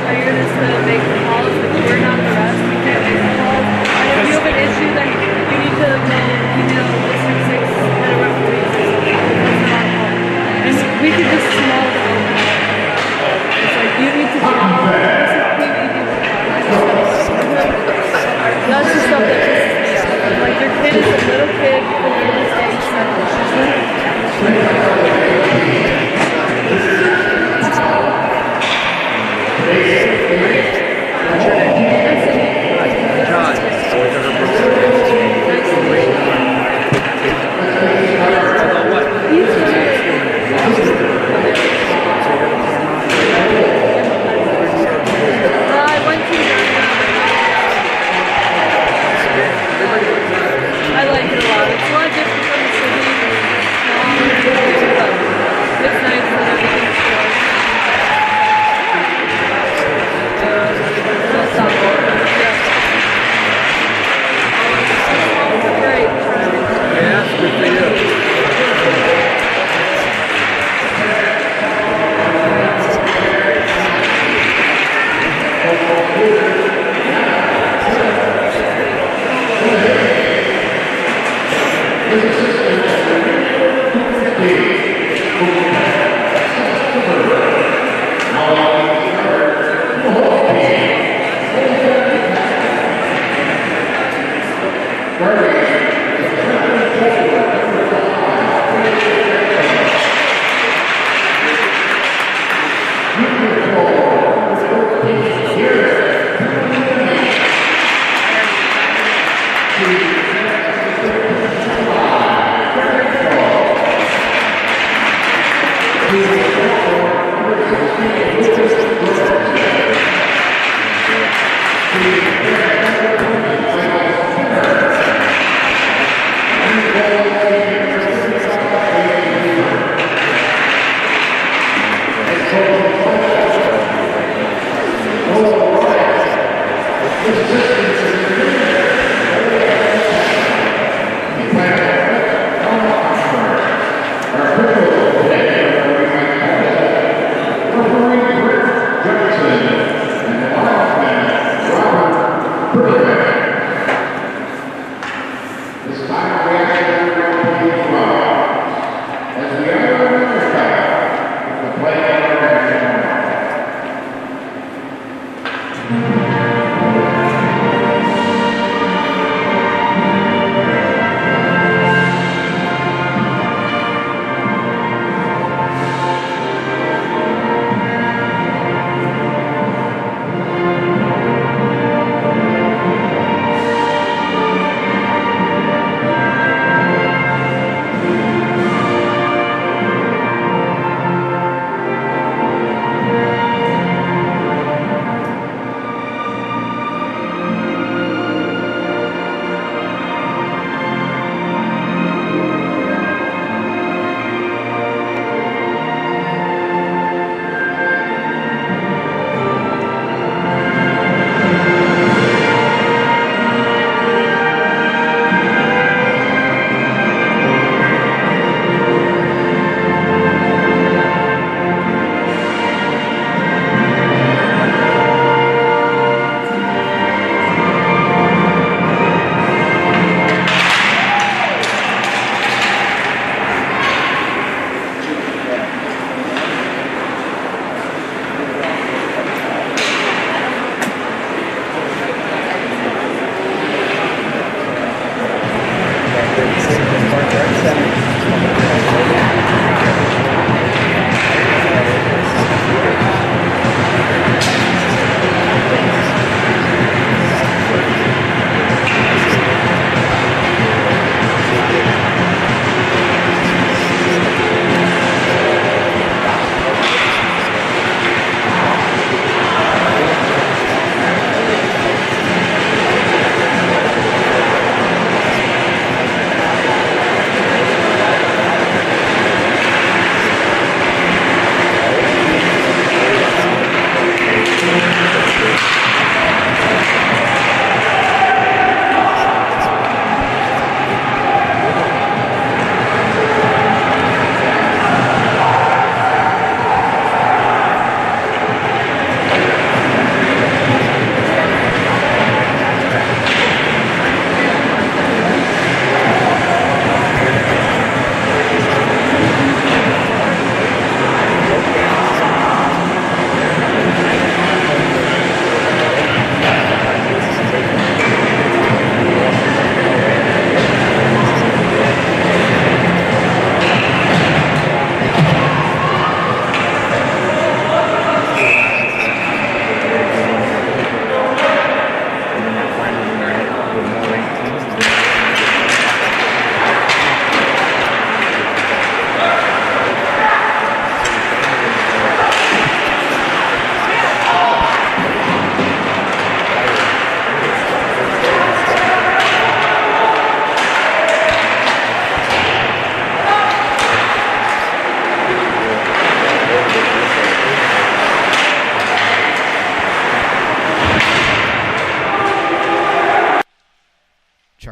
hired us to make the calls, but we're not the rest. We can't make the calls. And if you have an issue, then you need to go email District 6 head of referees or something. That's not our fault. And we could just small the open. It's like, you need to do this is PVD. That's the stuff that pisses me off. Like, your kid is a little kid, you can do this age I like it a lot. It's a lot different from the city. But it's nice that everything's close. Great. Yeah, it's good for you.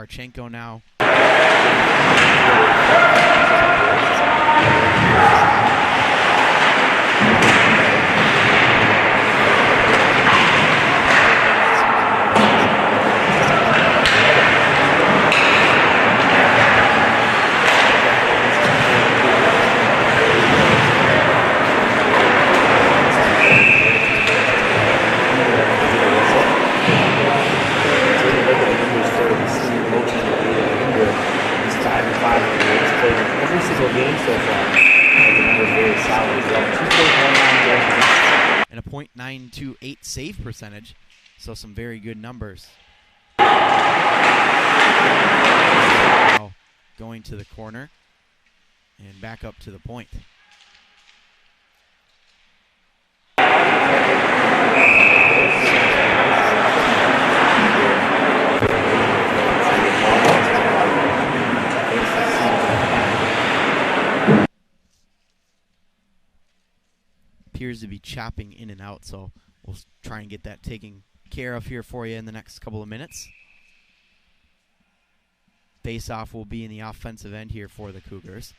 Marchenko now. Every single game so far, and the number is very solid as well. 2.19 And a .928 save percentage, so some very good numbers. Now going to the corner and back up to the point. Appears to be chopping in and out, so we'll try and get that taken care of here for you in the next couple of minutes. Face-off will be in the offensive end here for the Cougars.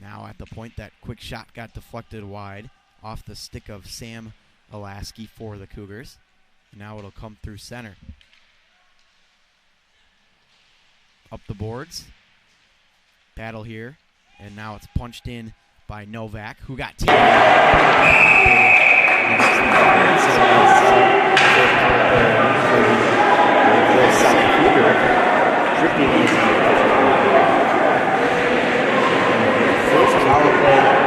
Now at the point, that quick shot got deflected wide off the stick of Sam Alaski for the Cougars. Now it'll come through center. Up the boards. Battle here, and now it's punched in by Novak, who got taken. First power play.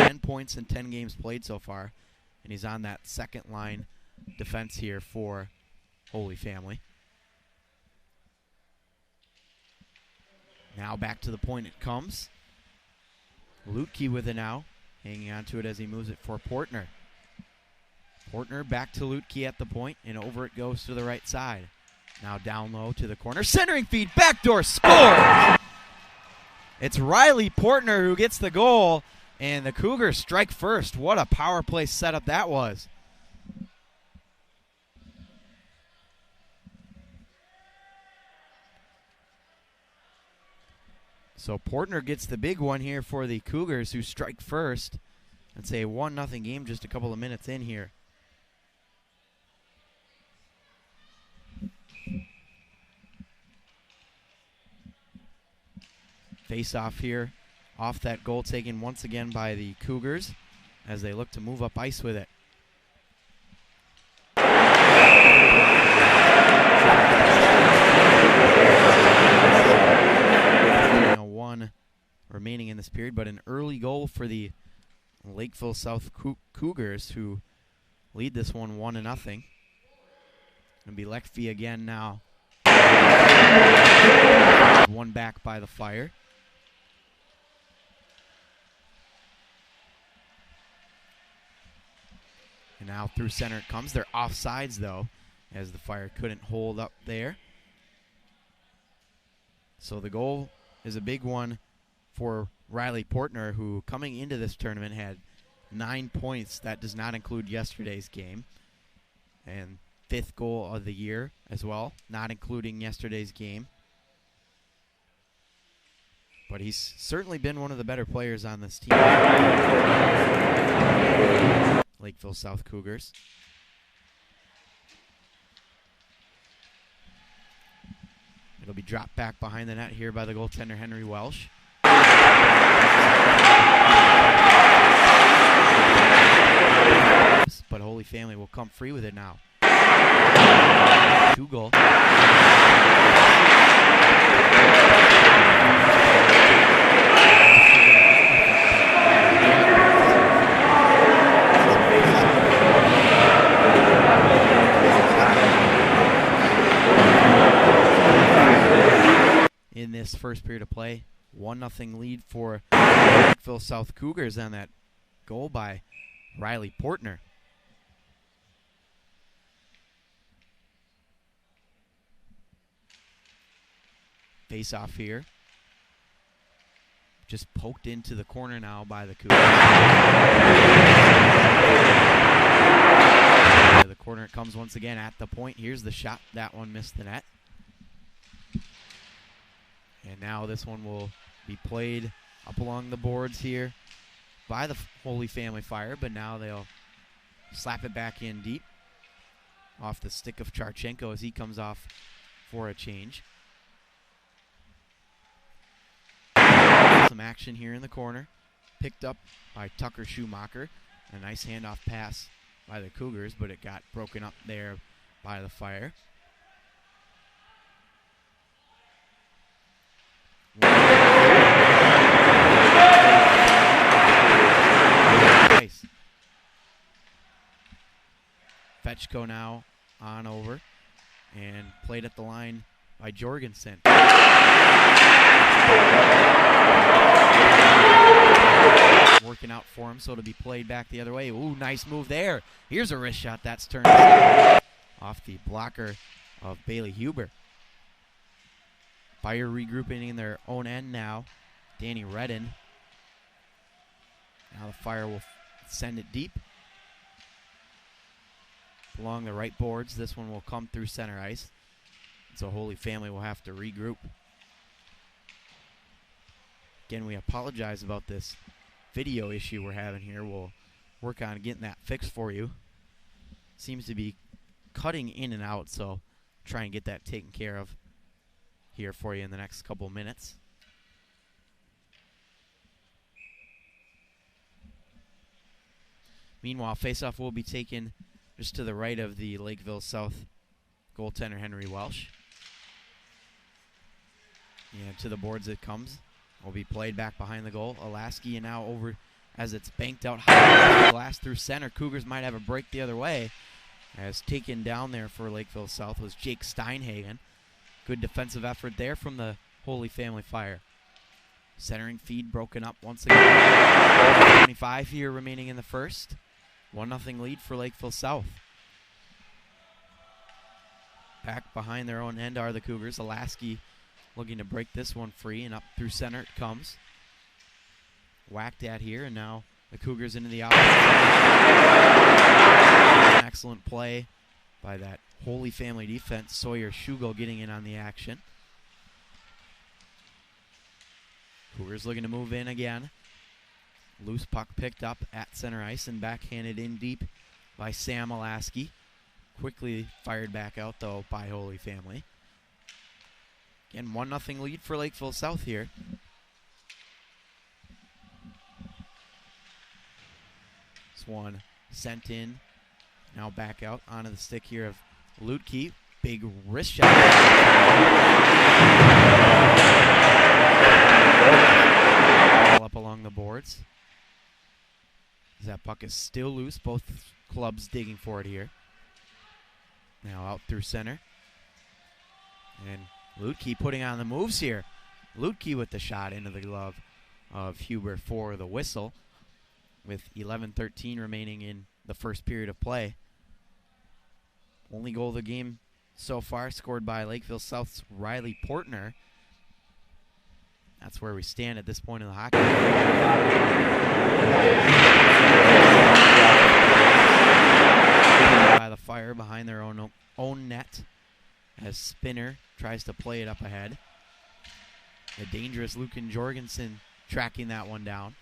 10 points in 10 games played so far, and he's on that second line defense here for Holy Family. Now back to the point it comes. Lutke with it now, hanging on to it as he moves it for Portner. Portner back to Lutke at the point, and over it goes to the right side. Now down low to the corner, centering feed, backdoor score! It's Riley Portner who gets the goal, and the Cougars strike first. What a power play setup that was. So Portner gets the big one here for the Cougars, who strike first. It's a 1-0 game just a couple of minutes in here. Face off here, off that goal taken once again by the Cougars as they look to move up ice with it. One remaining in this period, but an early goal for the Lakeville South Cougars, who lead this one 1-0. Gonna be Lakeville again now. One back by the Fire. And now through center it comes. They're offsides, though, as the Fire couldn't hold up there. So the goal is a big one for Riley Portner, who coming into this tournament had 9 points. That does not include yesterday's game. And 5th goal of the year as well, not including yesterday's game. But he's certainly been one of the better players on this team. Lakeville South Cougars. It'll be dropped back behind the net here by the goaltender Henry Welsh. But Holy Family will come free with it now. 2 goal. In this first period of play, 1-0 lead for Lakeville South Cougars on that goal by Riley Portner. Face off here. Just poked into the corner now by the Cougars. To the corner it comes once again at the point. Here's the shot. That one missed the net. And now this one will be played up along the boards here by the Holy Family Fire, but now they'll slap it back in deep off the stick of Charchenko as he comes off for a change. Some action here in the corner. Picked up by Tucker Schumacher. A nice handoff pass by the Cougars, but it got broken up there by the Fire. Nice. Fetchko now on over and played at the line by Jorgensen. Working out for him, so it'll be played back the other way. Ooh, nice move there. Here's a wrist shot that's turned off the blocker of Bailey Huber. Fire regrouping in their own end now. Danny Redden. Now the Fire will send it deep along the right boards. This one will come through center ice. So Holy Family will have to regroup. Again, we apologize about this video issue we're having here. We'll work on getting that fixed for you. Seems to be cutting in and out, so try and get that taken care of here for you in the next couple minutes. Meanwhile, faceoff will be taken just to the right of the Lakeville South goaltender Henry Welsh. And to the boards it comes. Will be played back behind the goal. Alaski now over as it's banked out high. Glass through center. Cougars might have a break the other way. As taken down there for Lakeville South was Jake Steinhagen. Good defensive effort there from the Holy Family Fire. Centering feed broken up once again. 25 here remaining in the first. 1-0 lead for Lakeville South. Back behind their own end are the Cougars. Alaski looking to break this one free, and up through center it comes. Whacked at here, and now the Cougars into the opposite. Excellent play by that Holy Family defense. Sawyer Schugel getting in on the action. Cougars looking to move in again. Loose puck picked up at center ice and backhanded in deep by Sam Alaski. Quickly fired back out, though, by Holy Family. Again, 1-0 lead for Lakeville South here. This one sent in. Now back out onto the stick here of Lutke. Big wrist shot. Up along the boards. That puck is still loose. Both clubs digging for it here. Now out through center. And Lutke putting on the moves here. Lutke with the shot into the glove of Huber for the whistle. With 11:13 remaining in the first period of play. Only goal of the game so far scored by Lakeville South's Riley Portner. That's where we stand at this point in the hockey. By the Fire behind their own net as Spinner tries to play it up ahead. The dangerous Lucan Jorgensen tracking that one down.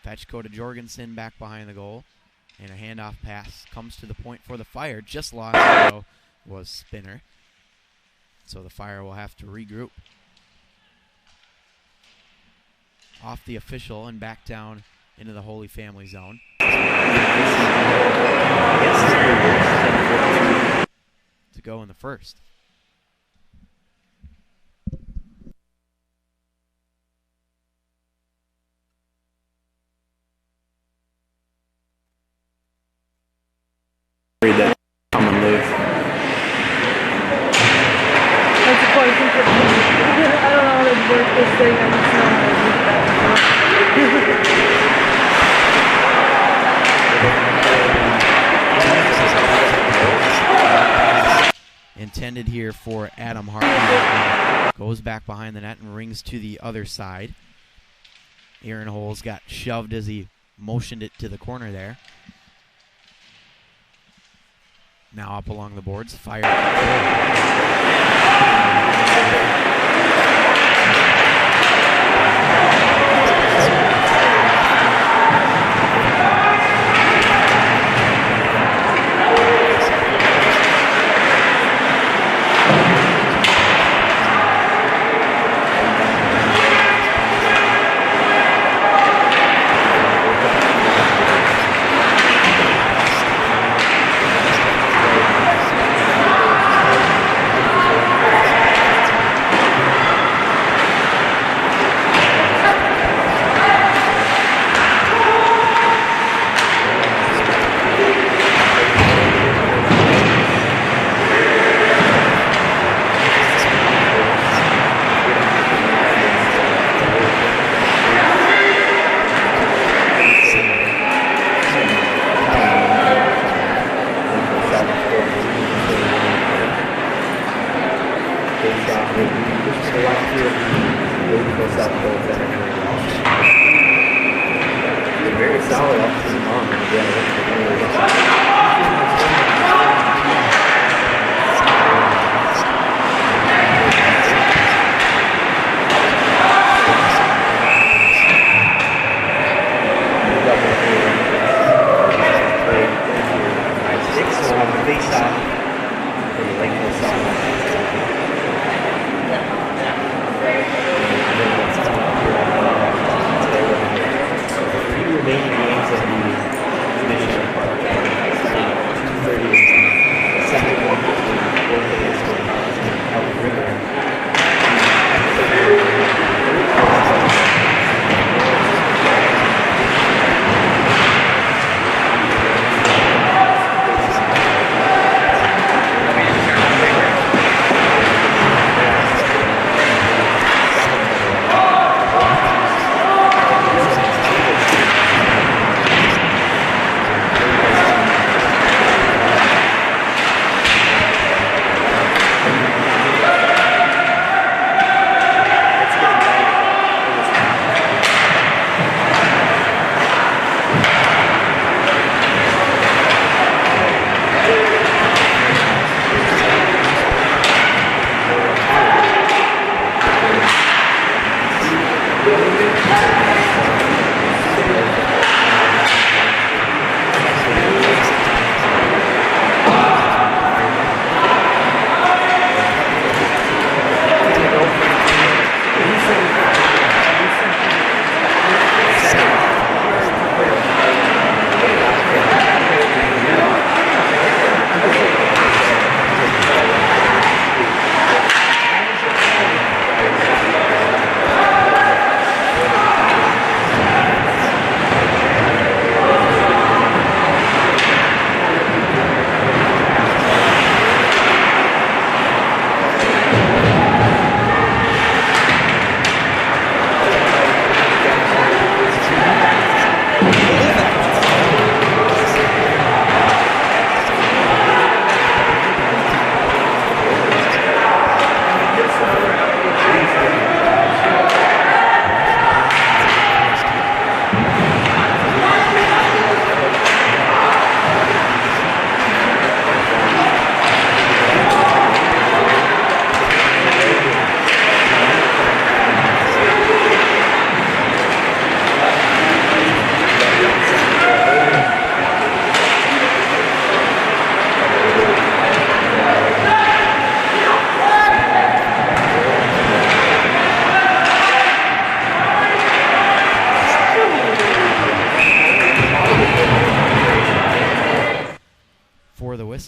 Fetchko to Jorgensen back behind the goal. And a handoff pass comes to the point for the Fire. Just lost, though, was Spinner. So the Fire will have to regroup. Off the official and back down into the Holy Family zone. To go in the first. Read that. Come and live. That's a question for me. I don't know how to work this thing. I just know how to use that. extended here for Adam Hart. Goes back behind the net and rings to the other side. Aaron Holes got shoved as he motioned it to the corner there. Now up along the boards, fired.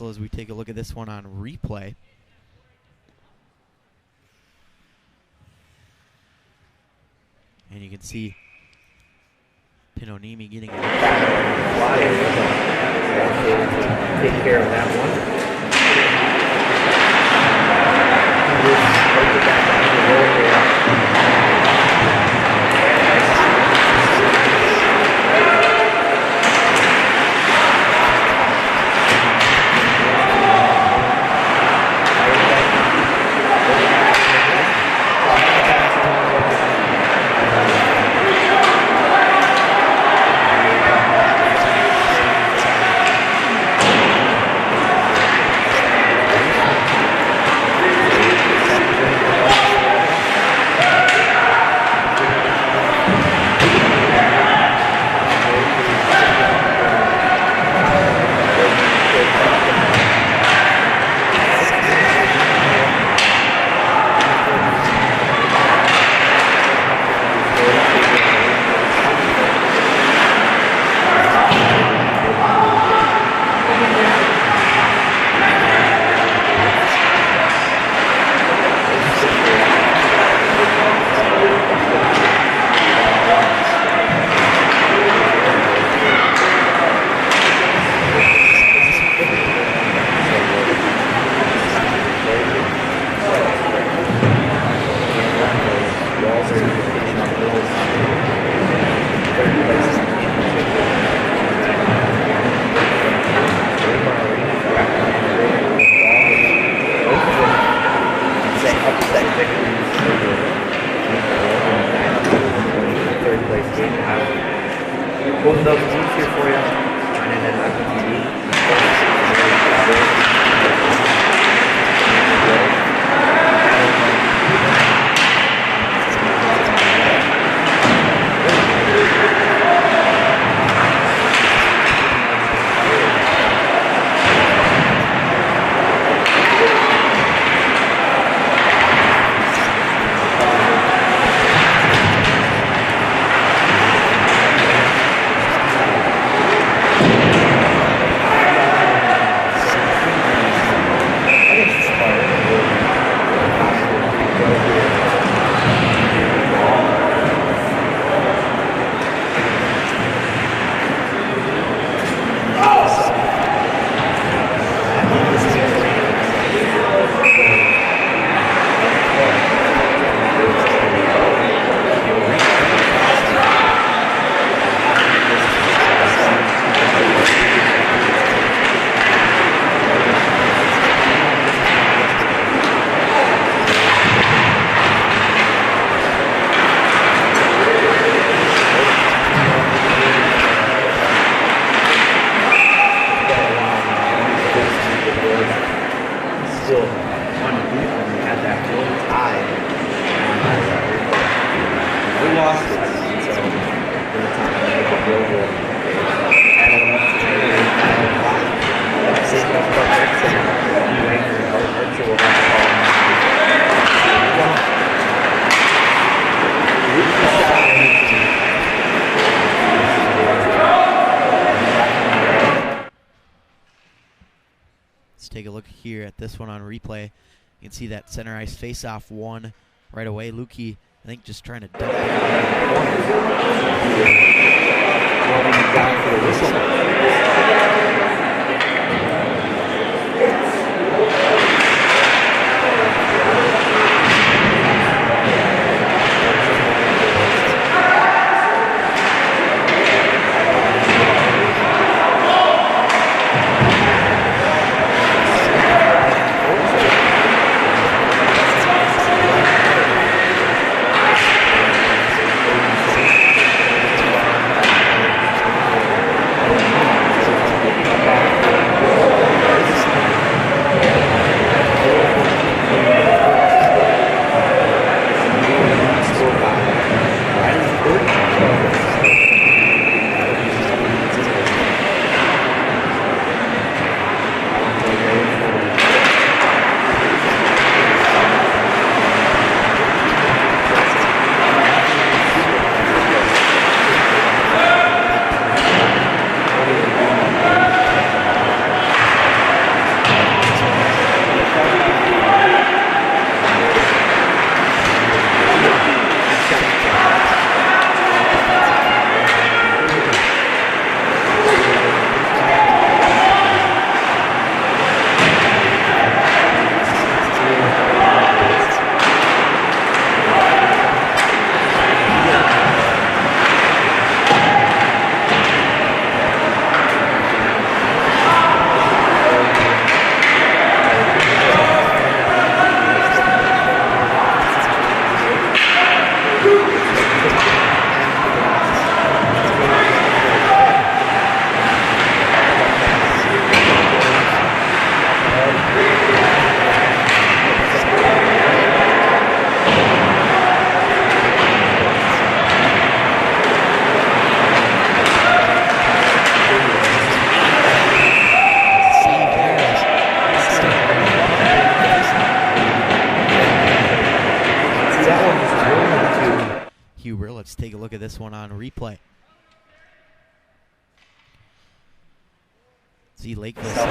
As we take a look at this one on replay. And you can see Pinonimi getting it. Take care of that one. Jones here for you. And then still undefeated when we had that one tie. We lost it, so in the time we make a field goal, and I left to save enough buckets and you anchor Archer will have to call him. Let's take a look here at this one on replay. You can see that center ice face-off won right away. Lukey, I think, just trying to dump it. Down for the whistle. Let's take a look at this one on replay. See Lakeville.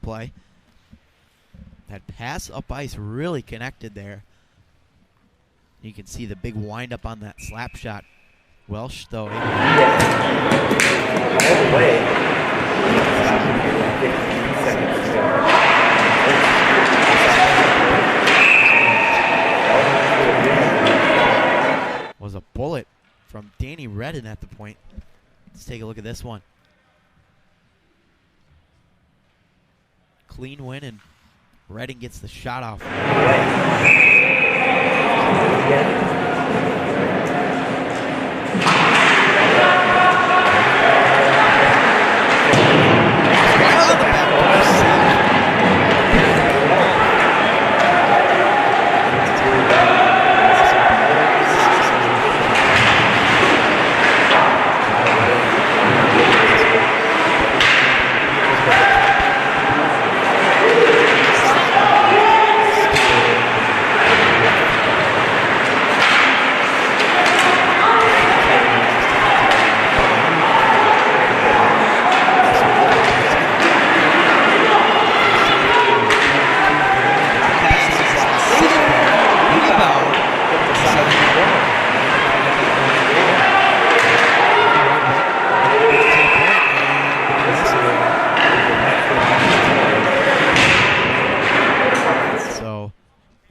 play. That pass up ice really connected there. You can see the big windup on that slap shot. Welsh, though. All the way. 15 seconds to go. Was a bullet from Danny Redden at the point. Let's take a look at this one. Clean win, and Redden gets the shot off.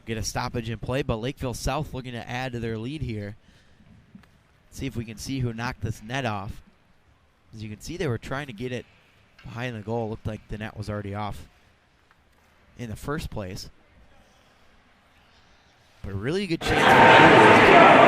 Get a stoppage in play, but Lakeville South looking to add to their lead here. See if we can see who knocked this net off. As you can see, they were trying to get it behind the goal. Looked like the net was already off in the first place. But a really good chance.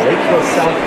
Lakeville South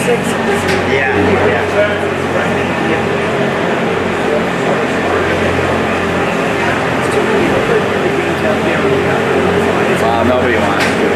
6. Nobody wants to.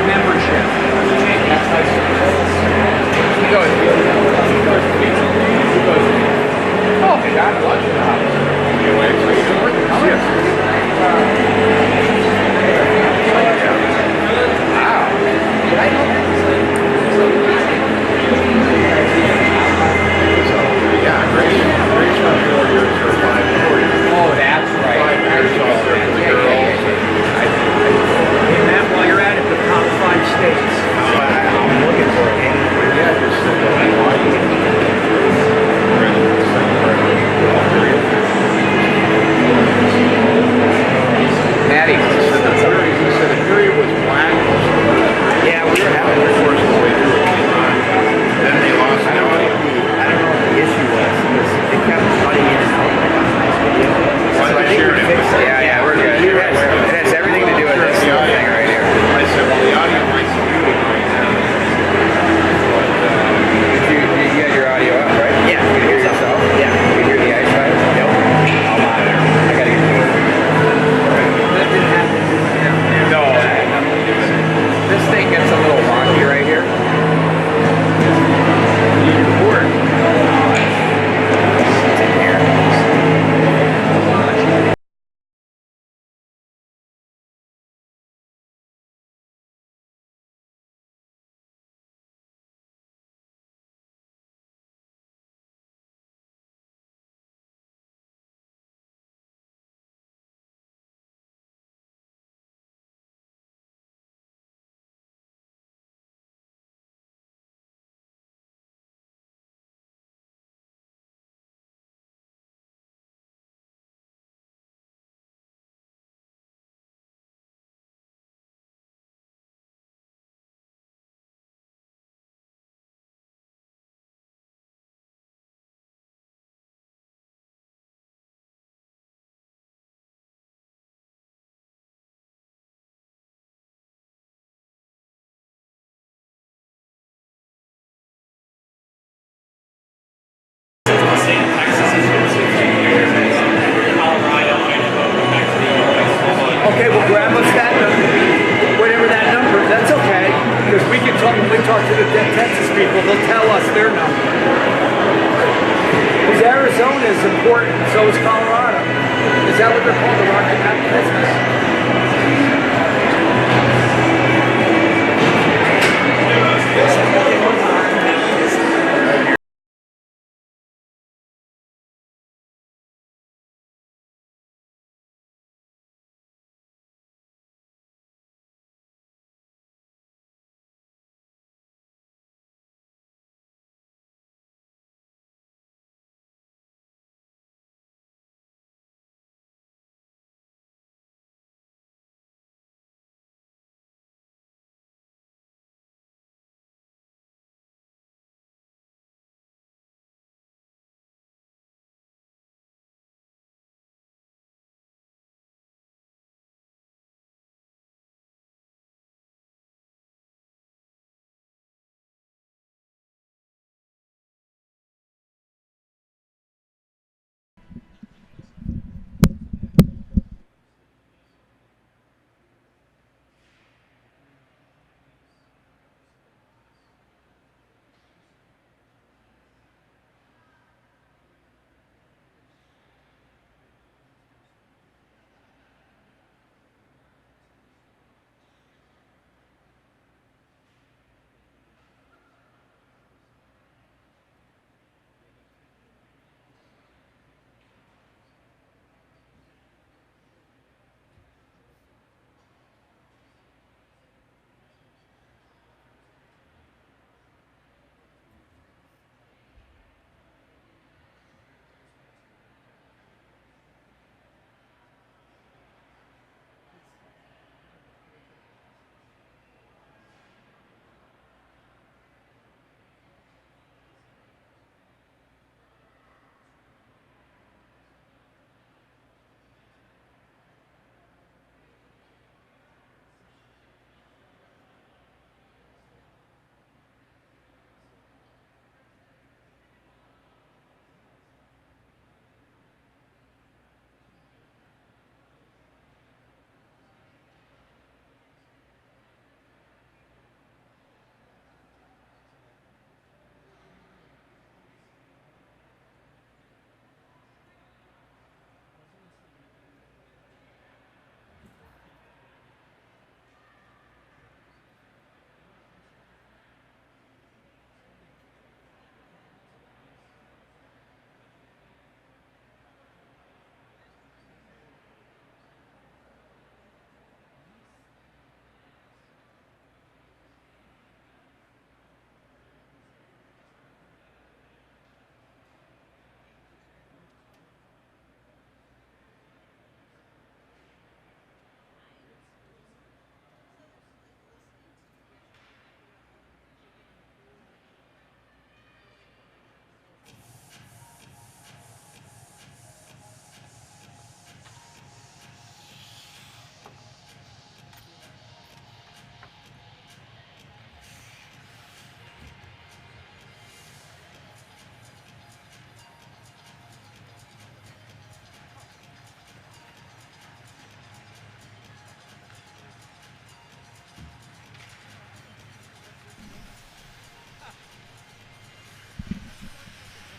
membership. He goes, oh, they got lunch in the house. Yes. Wow. Yeah, Grace was 4 years or 5 years. Oh, that's right. 5 years old for the girls. Hey, Matt, while you're at it, the top 5 states. I'm looking for it. Yeah, just Maddie, he said the period was black. Yeah, we were having Forced the way through it. Then they lost the audio. I don't know what the issue was. They kept cutting in and out. Like on a nice video. So I think we fixed it. Yeah, we're good. It has everything to do with this The little audio. thing right here. I said, well, the audio might be muted right now. You got your audio up, right? Yeah. You can hear yourself? Yeah. You can hear the ice fight? Nope. I'll monitor. I gotta get to it. That didn't happen. No, that had nothing to do with it. This thing gets a little wonky right here. You record. It's in here. Okay, well, grab us that number, whatever that number, that's okay, because we can talk, when we talk to the Texas people, they'll tell us their number. Because Arizona is important, so is Colorado. Is that what they're called, the Rocky Mountain business?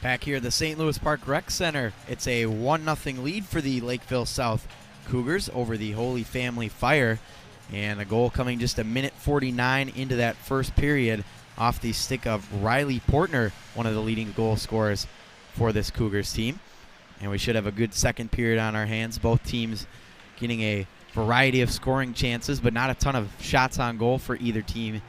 Back here at the St. Louis Park Rec Center, it's a 1-0 lead for the Lakeville South Cougars over the Holy Family Fire. And a goal coming just a minute 49 into that first period off the stick of Riley Portner, one of the leading goal scorers for this Cougars team. And we should have a good second period on our hands. Both teams getting a variety of scoring chances, but not a ton of shots on goal for either team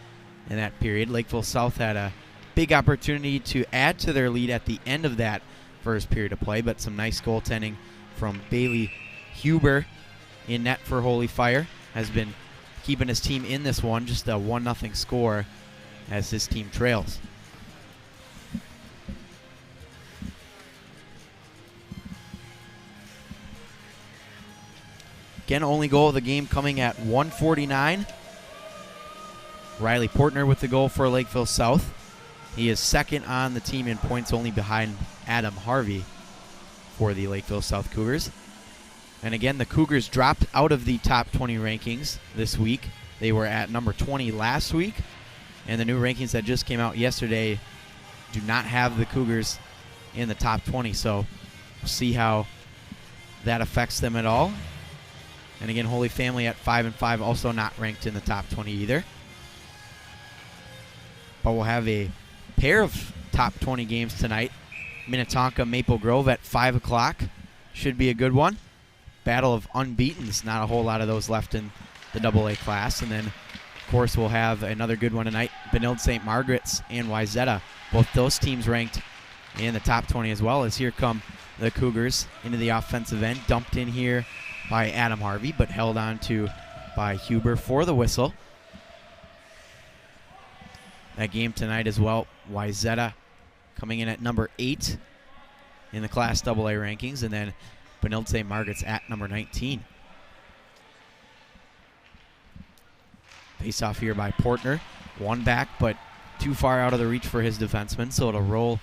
in that period. Lakeville South had a big opportunity to add to their lead at the end of that first period of play, but some nice goaltending from Bailey Huber in net for Holy Fire has been keeping his team in this one. Just a 1-0 score as his team trails. Again, only goal of the game coming at 1:49. Riley Portner with the goal for Lakeville South. He is second on the team in points, only behind Adam Harvey for the Lakeville South Cougars. And again, the Cougars dropped out of the top 20 rankings this week. They were at number 20 last week, and the new rankings that just came out yesterday do not have the Cougars in the top 20, so we'll see how that affects them at all. And again, Holy Family at 5-5, also not ranked in the top 20 either. But we'll have a pair of top 20 games tonight. Minnetonka Maple Grove at 5 o'clock. Should be a good one. Battle of unbeatens. Not a whole lot of those left in the AA class. And then, of course, we'll have another good one tonight. Benilde St. Margaret's and Wayzata. Both those teams ranked in the top 20 as well, as here come the Cougars into the offensive end. Dumped in here by Adam Harvey, but held on to by Huber for the whistle. That game tonight as well, Wayzata coming in at number 8 in the Class AA rankings, and then Benilde St. Margaret's at number 19. Face off here by Portner. One back, but too far out of the reach for his defenseman, so it'll roll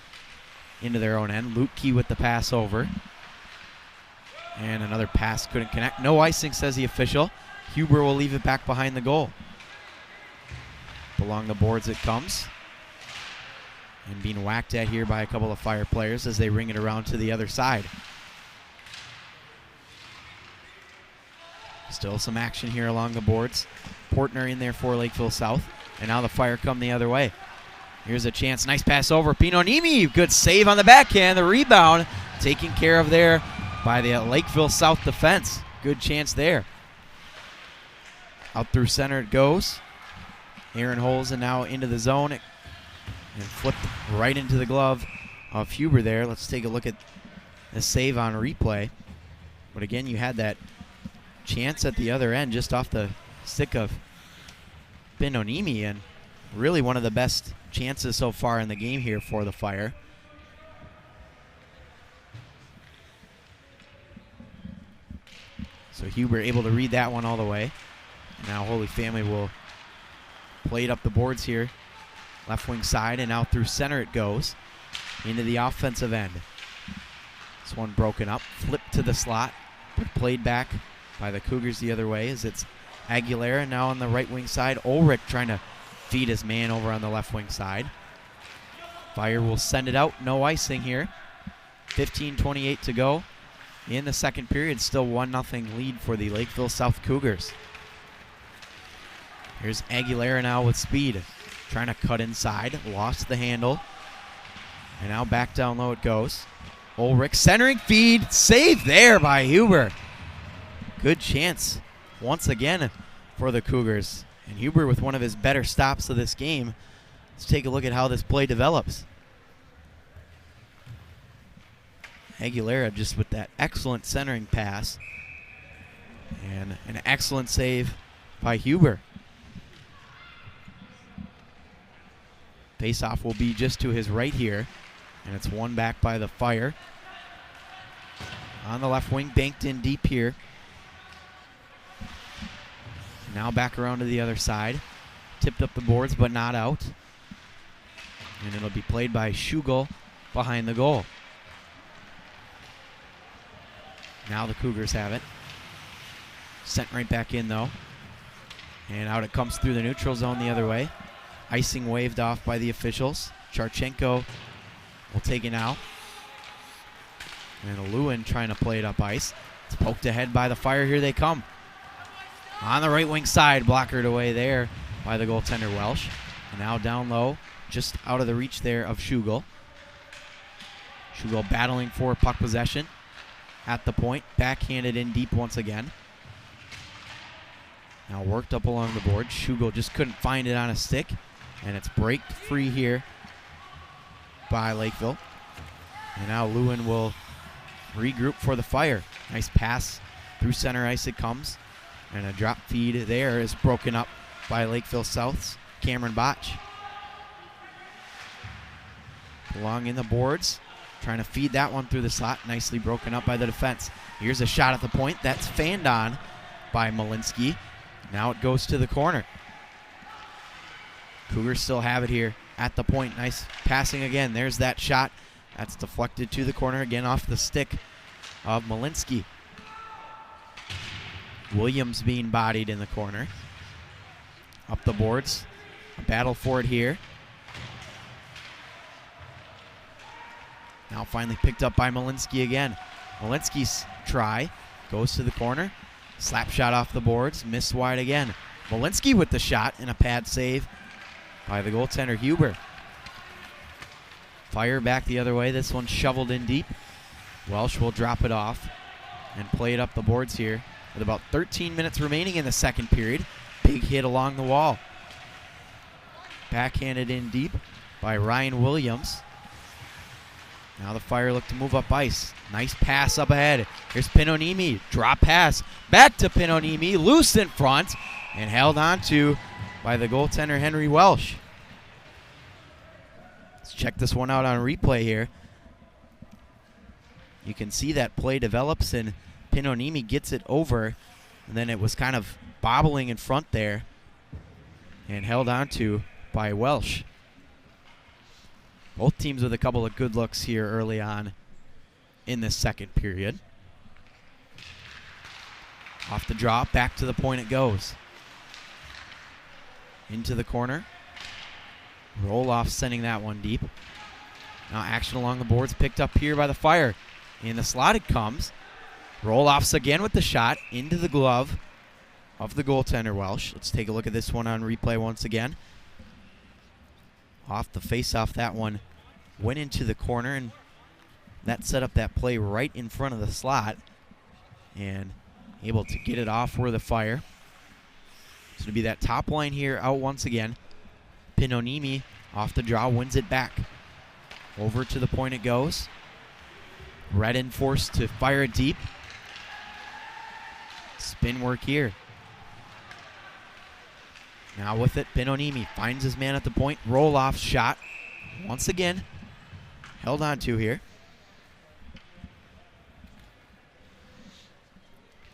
into their own end. Lutke with the pass over. And another pass couldn't connect. No icing, says the official. Huber will leave it back behind the goal. Along the boards it comes. And being whacked at here by a couple of Fire players as they ring it around to the other side. Still some action here along the boards. Portner in there for Lakeville South. And now the Fire come the other way. Here's a chance. Nice pass over. Pinonimi. Good save on the backhand. The rebound taken care of there by the Lakeville South defense. Good chance there. Out through center it goes. Aaron Holzen now into the zone and flipped right into the glove of Huber there. Let's take a look at the save on replay. But again, you had that chance at the other end just off the stick of Benonimi, and really one of the best chances so far in the game here for the Fire. So Huber able to read that one all the way. Now Holy Family will play it up the boards here. Left wing side, and out through center it goes. Into the offensive end. This one broken up. Flipped to the slot. But played back by the Cougars the other way as it's Aguilera now on the right wing side. Ulrich trying to feed his man over on the left wing side. Fire will send it out. No icing here. 15:28 to go in the second period. Still 1-0 lead for the Lakeville South Cougars. Here's Aguilera now with speed. Trying to cut inside. Lost the handle. And now back down low it goes. Ulrich centering feed. Save there by Huber. Good chance once again for the Cougars. And Huber with one of his better stops of this game. Let's take a look at how this play develops. Aguilera just with that excellent centering pass. And an excellent save by Huber. Face-off will be just to his right here. And it's won back by the Fire. On the left wing, banked in deep here. Now back around to the other side. Tipped up the boards, but not out. And it'll be played by Schugel behind the goal. Now the Cougars have it. Sent right back in, though. And out it comes through the neutral zone the other way. Icing waved off by the officials. Charchenko will take it now. And Lewin trying to play it up ice. It's poked ahead by the Fire. Here they come. On the right wing side, blockered away there by the goaltender Welsh. And now down low, just out of the reach there of Schugel. Schugel battling for puck possession at the point. Backhanded in deep once again. Now worked up along the board. Schugel just couldn't find it on a stick. And it's braked free here by Lakeville. And now Lewin will regroup for the Fire. Nice pass through center ice it comes. And a drop feed there is broken up by Lakeville South's Cameron Botch. Along in the boards. Trying to feed that one through the slot. Nicely broken up by the defense. Here's a shot at the point. That's fanned on by Malinsky. Now it goes to the corner. Cougars still have it here at the point. Nice passing again. There's that shot. That's deflected to the corner again off the stick of Malinsky. Williams being bodied in the corner. Up the boards. A battle for it here. Now finally picked up by Malinsky again. Malinsky's try goes to the corner. Slap shot off the boards. Missed wide again. Malinsky with the shot and a pad save by the goaltender Huber. Fire back the other way. This one shoveled in deep. Welsh will drop it off and play it up the boards here with about 13 minutes remaining in the second period. Big hit along the wall. Backhanded in deep by Ryan Williams. Now the Fire look to move up ice. Nice pass up ahead. Here's Pinonimi. Drop pass. Back to Pinonimi. Loose in front and held on to by the goaltender Henry Welsh. Let's check this one out on replay here. You can see that play develops and Pinonimi gets it over. And then it was kind of bobbling in front there and held on to by Welsh. Both teams with a couple of good looks here early on in this second period. Off the draw, back to the point it goes. Into the corner. Roll off, sending that one deep. Now action along the boards picked up here by the Fire. In the slot it comes. Roll offs again with the shot into the glove of the goaltender Welsh. Let's take a look at this one on replay once again. Off the face-off, that one went into the corner, and that set up that play right in front of the slot. And able to get it off for the Fire. It's going to be that top line here out once again. Pinonimi off the draw, wins it back. Over to the point it goes. Redden forced to fire it deep. Spin work here. Now with it, Pinonimi finds his man at the point. Roll off shot. Once again, held on to here.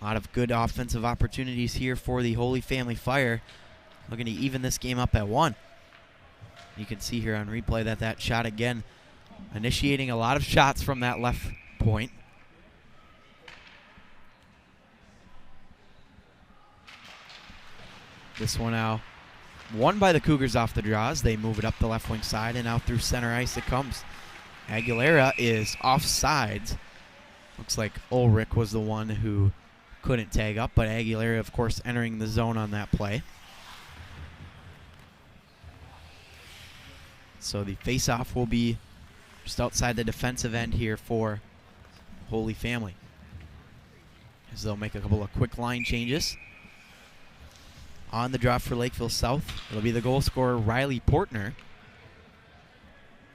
A lot of good offensive opportunities here for the Holy Family Fire. Looking to even this game up at 1. You can see here on replay that shot again, initiating a lot of shots from that left point. This one now won by the Cougars off the draws. They move it up the left wing side, and out through center ice it comes. Aguilera is offsides. Looks like Ulrich was the one who couldn't tag up, but Aguilera, of course, entering the zone on that play. So the face-off will be just outside the defensive end here for Holy Family, as they'll make a couple of quick line changes. On the draw for Lakeville South, it'll be the goal scorer Riley Portner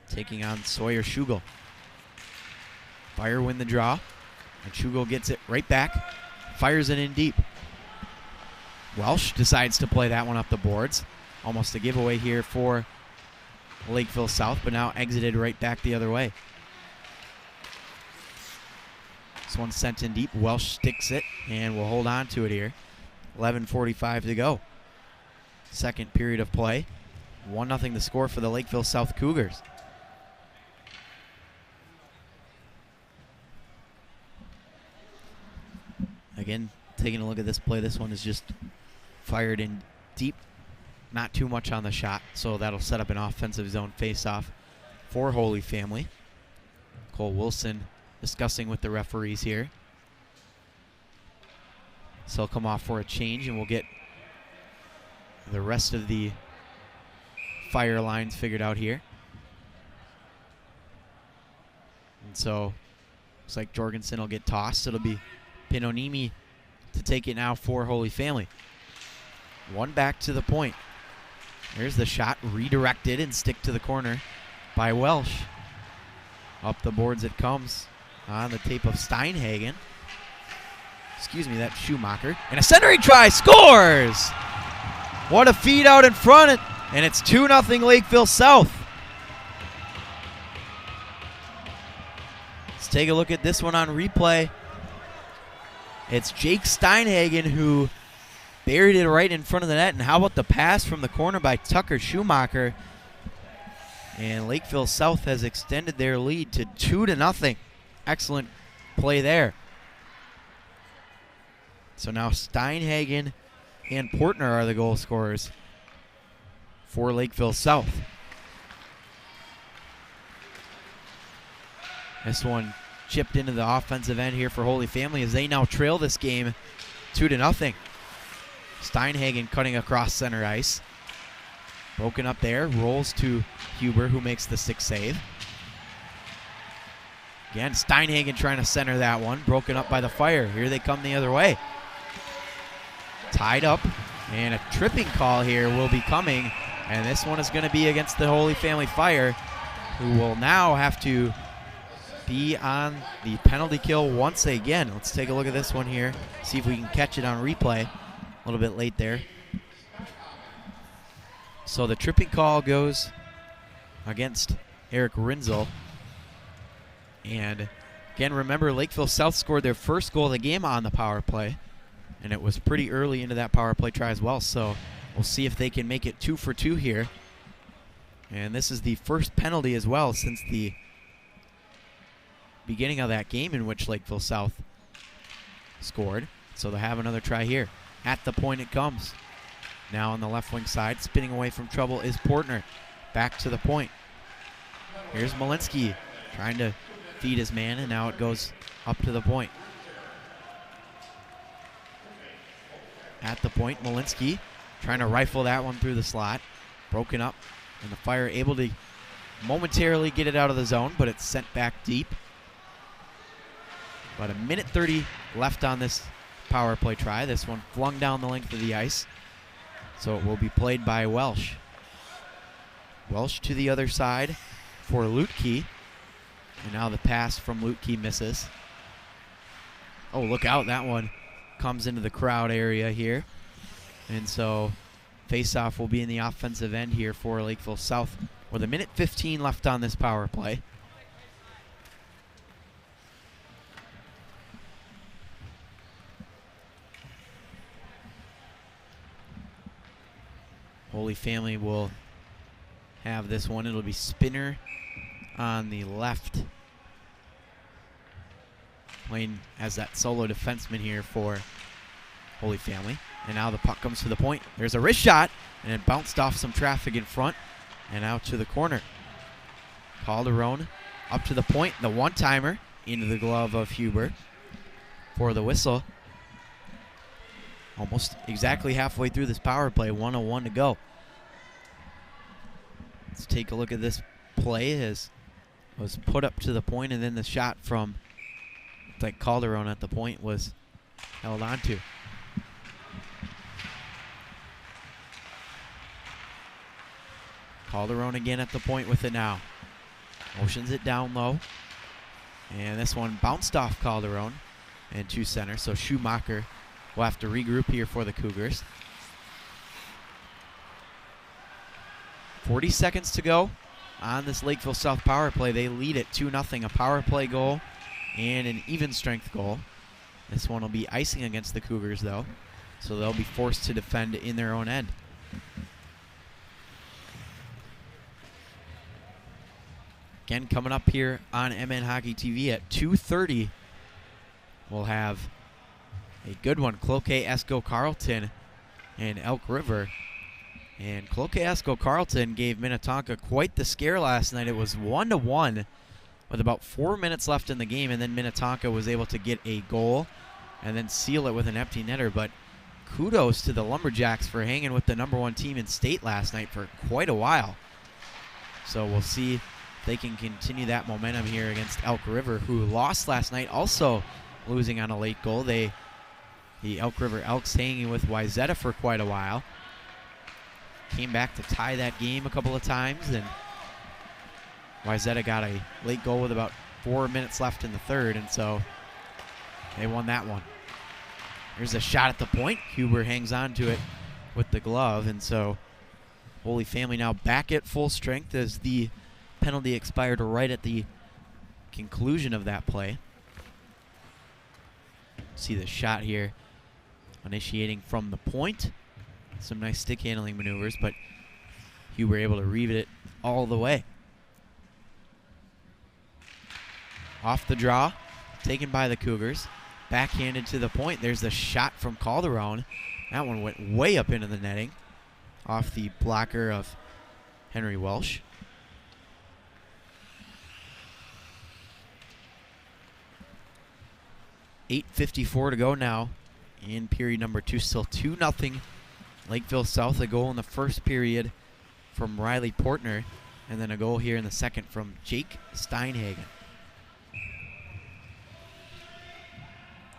taking on Sawyer Schugel. Fire win the draw, and Schugel gets it right back, fires it in deep. Welsh decides to play that one up the boards. Almost a giveaway here for Lakeville South, but now exited right back the other way. This one's sent in deep. Welsh sticks it and will hold on to it here. 11:45 to go. Second period of play. 1-0 the score for the Lakeville South Cougars. Again, taking a look at this play, this one is just fired in deep. Not too much on the shot, so that'll set up an offensive zone face-off for Holy Family. Cole Wilson discussing with the referees here. So he'll come off for a change, and we'll get the rest of the fire lines figured out here. And so looks like Jorgensen will get tossed. It'll be Pinonimi to take it now for Holy Family. One back to the point. There's the shot, redirected and stick to the corner by Welsh. Up the boards it comes on the tape of Steinhagen. Excuse me, that's Schumacher. And a centering try, scores! What a feed out in front, and it's 2-0 Lakeville South. Let's take a look at this one on replay. It's Jake Steinhagen who buried it right in front of the net, and how about the pass from the corner by Tucker Schumacher? And Lakeville South has extended their lead to 2-0. Excellent play there. So now Steinhagen and Portner are the goal scorers for Lakeville South. This one chipped into the offensive end here for Holy Family as they now trail this game 2-0. Steinhagen cutting across center ice. Broken up there, rolls to Huber, who makes the 6th save. Again, Steinhagen trying to center that one. Broken up by the Fire. Here they come the other way. Tied up, and a tripping call here will be coming, and this one is going to be against the Holy Family Fire, who will now have to be on the penalty kill once again. Let's take a look at this one here, see if we can catch it on replay. A little bit late there. So the tripping call goes against Eric Rinzel. And again, remember, Lakeville South scored their first goal of the game on the power play, and it was pretty early into that power play try as well. So we'll see if they can make it 2 for 2 here. And this is the first penalty as well since the beginning of that game in which Lakeville South scored. So they'll have another try here. At the point it comes. Now on the left wing side, spinning away from trouble is Portner. Back to the point. Here's Malinsky trying to feed his man, and now it goes up to the point. At the point, Malinsky trying to rifle that one through the slot. Broken up, and the Fire able to momentarily get it out of the zone, but it's sent back deep. About 1:30 left on this power play try. This one flung down the length of the ice. So it will be played by Welsh. Welsh to the other side for Lutke. And now the pass from Lutke misses. Oh, look out. That one comes into the crowd area here. And so face-off will be in the offensive end here for Lakeville South with 1:15 left on this power play. Holy Family will have this one. It'll be Spinner on the left, playing as that solo defenseman here for Holy Family. And now the puck comes to the point. There's a wrist shot, and it bounced off some traffic in front and out to the corner. Calderon up to the point. The one-timer into the glove of Huber for the whistle. Almost exactly halfway through this power play, 1:01 to go. Let's take a look at this play as was put up to the point, and then the shot from like Calderon at the point was held on to. Calderon again at the point with it now. Motions it down low. And this one bounced off Calderon and to center, so Schumacher will have to regroup here for the Cougars. 40 seconds to go on this Lakeville South power play. They lead it 2-0, a power play goal and an even strength goal. This one will be icing against the Cougars though, so they'll be forced to defend in their own end. Again, coming up here on MN Hockey TV at 2:30, we'll have a good one, Cloquet Esco Carleton and Elk River. And Cloquet Esco Carleton gave Minnetonka quite the scare last night. It was 1-1 with about 4 minutes left in the game, and then Minnetonka was able to get a goal and then seal it with an empty netter. But kudos to the Lumberjacks for hanging with the #1 team in state last night for quite a while. So we'll see if they can continue that momentum here against Elk River, who lost last night, also losing on a late goal. The Elk River Elks hanging with Wyzetta for quite a while. Came back to tie that game a couple of times, and Wyzetta got a late goal with about 4 minutes left in the third, and so they won that one. There's a shot at the point. Huber hangs on to it with the glove, and so Holy Family now back at full strength as the penalty expired right at the conclusion of that play. See the shot here initiating from the point. Some nice stick handling maneuvers, but Huber able to reeve it all the way. Off the draw, taken by the Cougars. Backhanded to the point. There's the shot from Calderon. That one went way up into the netting. Off the blocker of Henry Welsh. .8:54 to go now in period number 2. Still 2-0. Lakeville South. A goal in the first period from Riley Portner, and then a goal here in the second from Jake Steinhagen.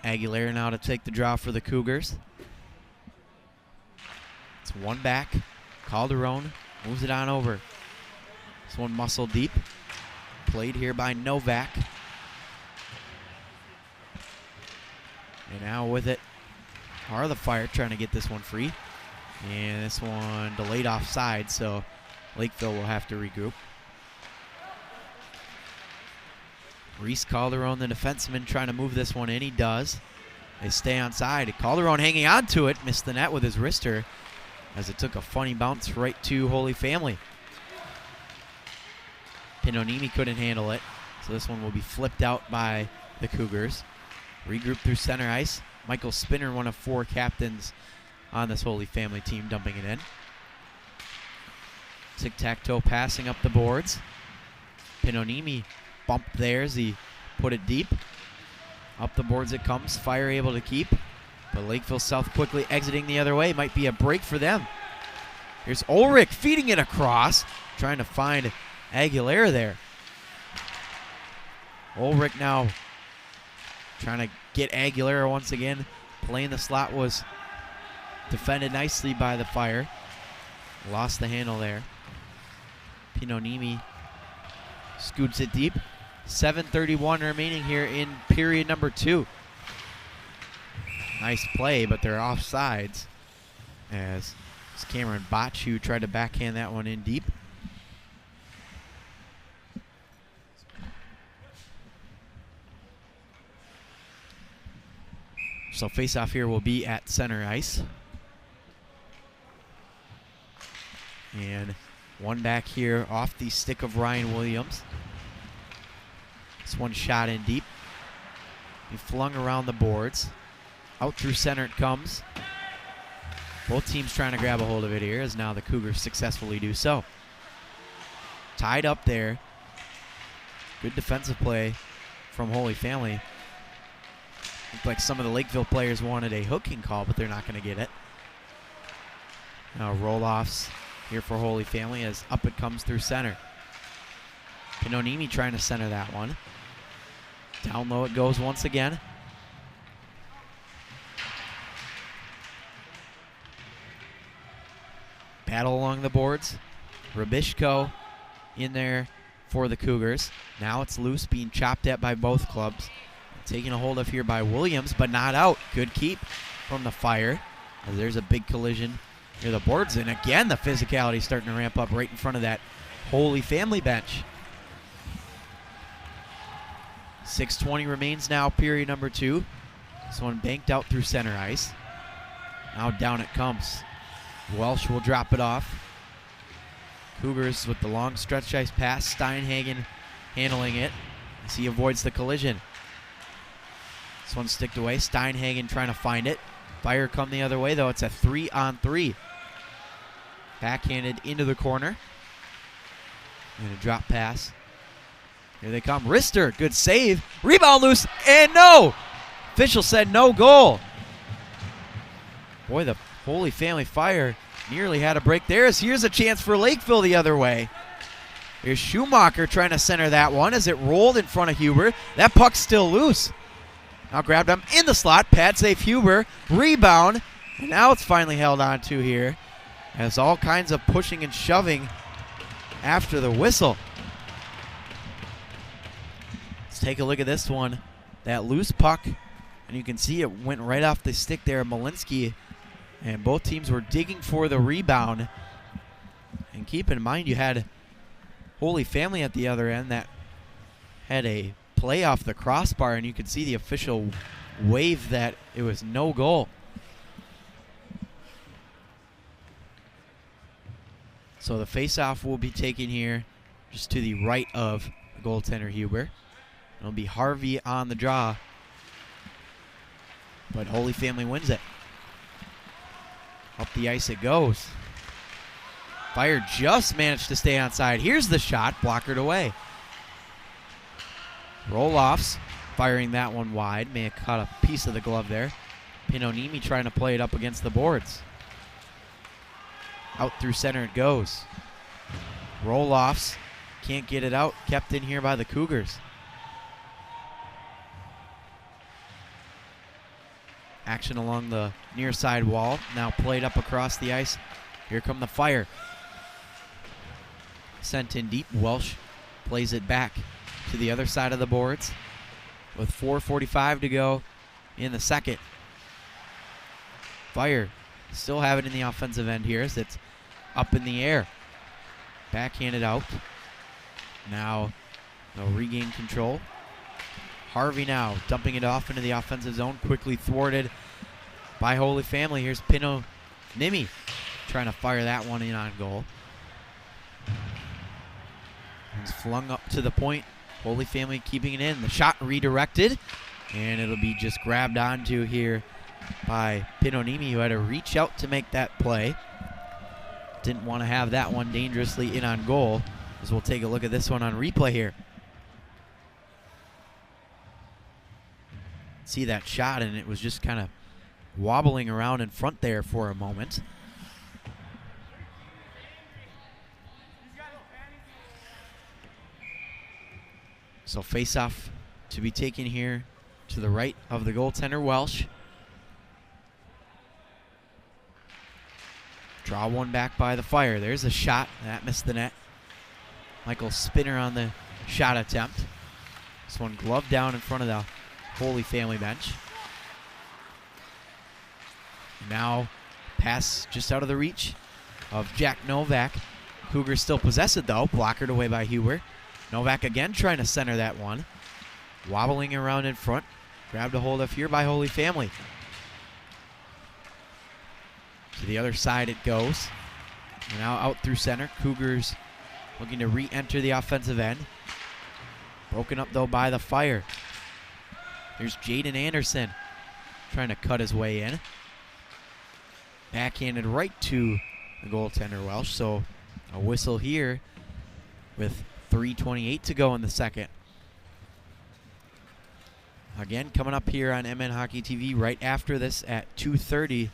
Aguilera now to take the draw for the Cougars. It's one back. Calderon moves it on over. This one muscle deep. Played here by Novak. And now with it are the Fire trying to get this one free. And this one delayed offside, so Lakeville will have to regroup. Reese Calderon, the defenseman, trying to move this one in. He does. They stay on side. Calderon hanging on to it. Missed the net with his wrister as it took a funny bounce right to Holy Family. Pinonimi couldn't handle it, so this one will be flipped out by the Cougars. Regroup through center ice. Michael Spinner, one of 4 captains on this Holy Family team, dumping it in. Tic-tac-toe passing up the boards. Pinonimi bumped there as he put it deep. Up the boards it comes. Fire able to keep. But Lakeville South quickly exiting the other way. Might be a break for them. Here's Ulrich feeding it across. Trying to find Aguilera there. Ulrich now trying to get Aguilera once again. Playing the slot was defended nicely by the Fire. Lost the handle there. Pinonimi scoots it deep. 7:31 remaining here in period number 2. Nice play, but they're offsides as it's Cameron Botch who tried to backhand that one in deep. So face-off here will be at center ice. And one back here off the stick of Ryan Williams. This one shot in deep. He flung around the boards. Out through center it comes. Both teams trying to grab a hold of it here as now the Cougars successfully do so. Tied up there. Good defensive play from Holy Family. Looked like some of the Lakeville players wanted a hooking call, but they're not going to get it. Now roll-offs here for Holy Family as up it comes through center. Pinonimi trying to center that one. Down low it goes once again. Battle along the boards. Rabishko in there for the Cougars. Now it's loose, being chopped at by both clubs. Taken a hold of here by Williams, but not out. Good keep from the Fire. As there's a big collision near the boards, and again the physicality starting to ramp up right in front of that Holy Family bench. 6:20 remains now, period number 2. This one banked out through center ice. Now down it comes. Welsh will drop it off. Cougars with the long stretch ice pass. Steinhagen handling it as he avoids the collision. This one sticked away. Steinhagen trying to find it. Fire come the other way, though. It's a 3-on-3. Backhanded into the corner. And a drop pass Here they come. Rister, good save. Rebound loose, and no! Official said no goal. Boy, the Holy Family Fire nearly had a break there. Here's a chance for Lakeville the other way. Here's Schumacher trying to center that one as it rolled in front of Huber. That puck's still loose. Now grabbed him in the slot. Pad safe Huber. Rebound. And now it's finally held on to here. As all kinds of pushing and shoving after the whistle. Let's take a look at this one. That loose puck. And you can see it went right off the stick there of Malinsky. And both teams were digging for the rebound. And keep in mind you had Holy Family at the other end that had a play off the crossbar, and you could see the official wave that it was no goal. So the faceoff will be taken here just to the right of the goaltender Huber. It'll be Harvey on the draw, but Holy Family wins it. Up the ice it goes. Fire just managed to stay onside. Here's the shot, blockered away. Roll-offs, firing that one wide. May have caught a piece of the glove there. Pinonimi trying to play it up against the boards. Out through center it goes. Roll-offs, can't get it out. Kept in here by the Cougars. Action along the near side wall. Now played up across the ice. Here come the Fire. Sent in deep. Welsh plays it back to the other side of the boards with 4:45 to go in the second. Fire still have it in the offensive end here as it's up in the air. Backhanded out. Now they'll regain control. Harvey now dumping it off into the offensive zone. Quickly thwarted by Holy Family. Here's Pinonimi trying to fire that one in on goal. It's flung up to the point. Holy Family keeping it in. The shot redirected, and it'll be just grabbed onto here by Pinonimi, who had to reach out to make that play. Didn't want to have that one dangerously in on goal, as we'll take a look at this one on replay here. See that shot, and it was just kind of wobbling around in front there for a moment. So face-off to be taken here to the right of the goaltender, Welsh. Draw one back by the Fire. There's a shot. That missed the net. Michael Spinner on the shot attempt. This one gloved down in front of the Holy Family bench. Now pass just out of the reach of Jack Novak. Cougars still possess it though. Blockered away by Huber. Novak again trying to center that one. Wobbling around in front. Grabbed a hold of here by Holy Family. To the other side it goes. Now out through center. Cougars looking to re-enter the offensive end. Broken up though by the Fire. Here's Jaden Anderson trying to cut his way in. Backhanded right to the goaltender Welsh. So a whistle here with 3:28 to go in the second. Again, coming up here on MN Hockey TV right after this at 2:30,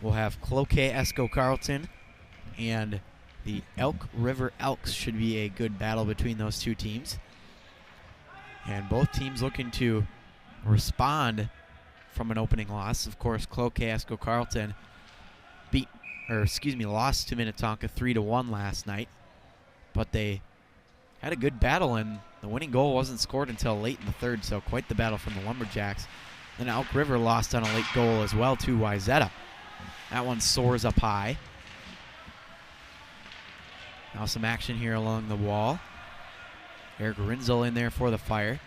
we'll have Cloquet Esco Carleton and the Elk River Elks. Should be a good battle between those two teams. And both teams looking to respond from an opening loss. Of course, Cloquet Esco Carleton lost to Minnetonka 3-1 last night. But they had a good battle, and the winning goal wasn't scored until late in the third, so quite the battle from the Lumberjacks. Then Elk River lost on a late goal as well to Wayzata. That one soars up high. Now some action here along the wall. Eric Rinzel in there for the Fire.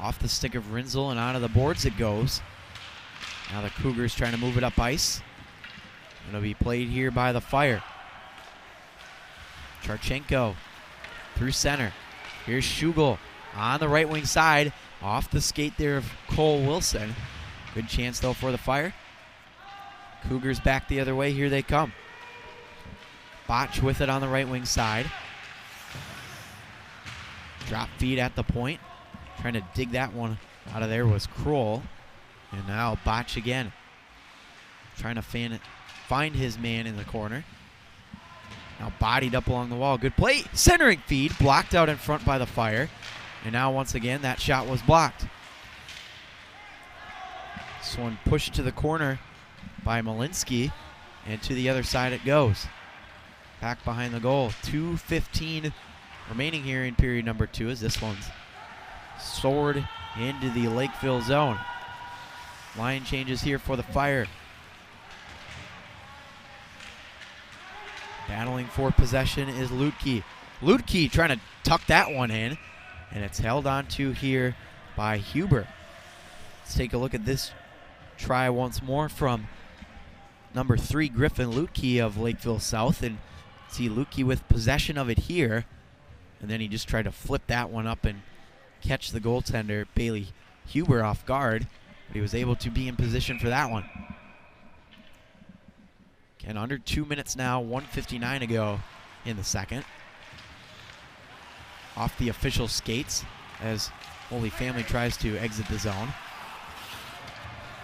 Off the stick of Rinzel and onto the boards it goes. Now the Cougars trying to move it up ice. It'll be played here by the Fire. Charchenko through center. Here's Schugel on the right wing side. Off the skate there of Cole Wilson. Good chance though for the Fire. Cougars back the other way. Here they come. Botch with it on the right wing side. Drop feed at the point. Trying to dig that one out of there was Kroll. And now Botch again. Trying to find his man in the corner. Now bodied up along the wall. Good play. Centering feed. Blocked out in front by the Fire. And now once again that shot was blocked. This one pushed to the corner by Malinsky. And to the other side it goes. Back behind the goal. 2:15 remaining here in period number 2 as this one's soared into the Lakeville zone. Line changes here for the Fire. Battling for possession is Lutke. Lutke trying to tuck that one in, and it's held on to here by Huber. Let's take a look at this try once more from number 3, Griffin Lutke of Lakeville South, and see Lutke with possession of it here, and then he just tried to flip that one up and catch the goaltender, Bailey Huber, off guard, but he was able to be in position for that one. Again, under 2 minutes now, 1:59 to go in the second. Off the official skates as Holy Family tries to exit the zone.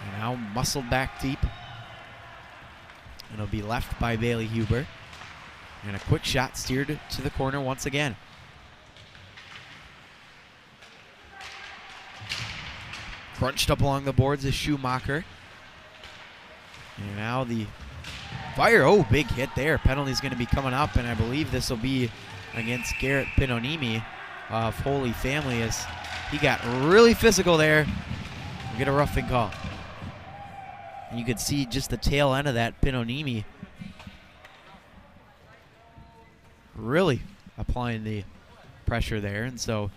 And now muscled back deep. And it'll be left by Bailey Huber. And a quick shot steered to the corner once again. Crunched up along the boards is Schumacher. And now the Fire, oh, big hit there. Penalty's going to be coming up, and I believe this will be against Garrett Pinonimi of Holy Family as he got really physical there. We'll get a roughing call. And you could see just the tail end of that Pinonimi really applying the pressure there, and so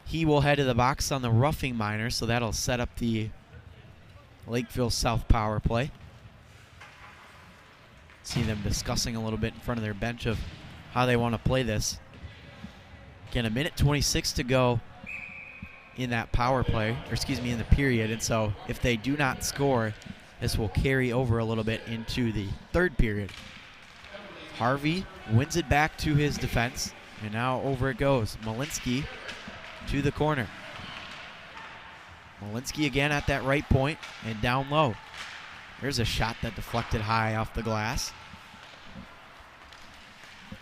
he will head to the box on the roughing minor, so that'll set up the Lakeville South power play. See them discussing a little bit in front of their bench of how they want to play this. Again, 1:26 to go in that power play, or excuse me, in the period, and so if they do not score, this will carry over a little bit into the third period. Harvey wins it back to his defense, and now over it goes. Malinsky to the corner. Malinsky again at that right point and down low. There's a shot that deflected high off the glass.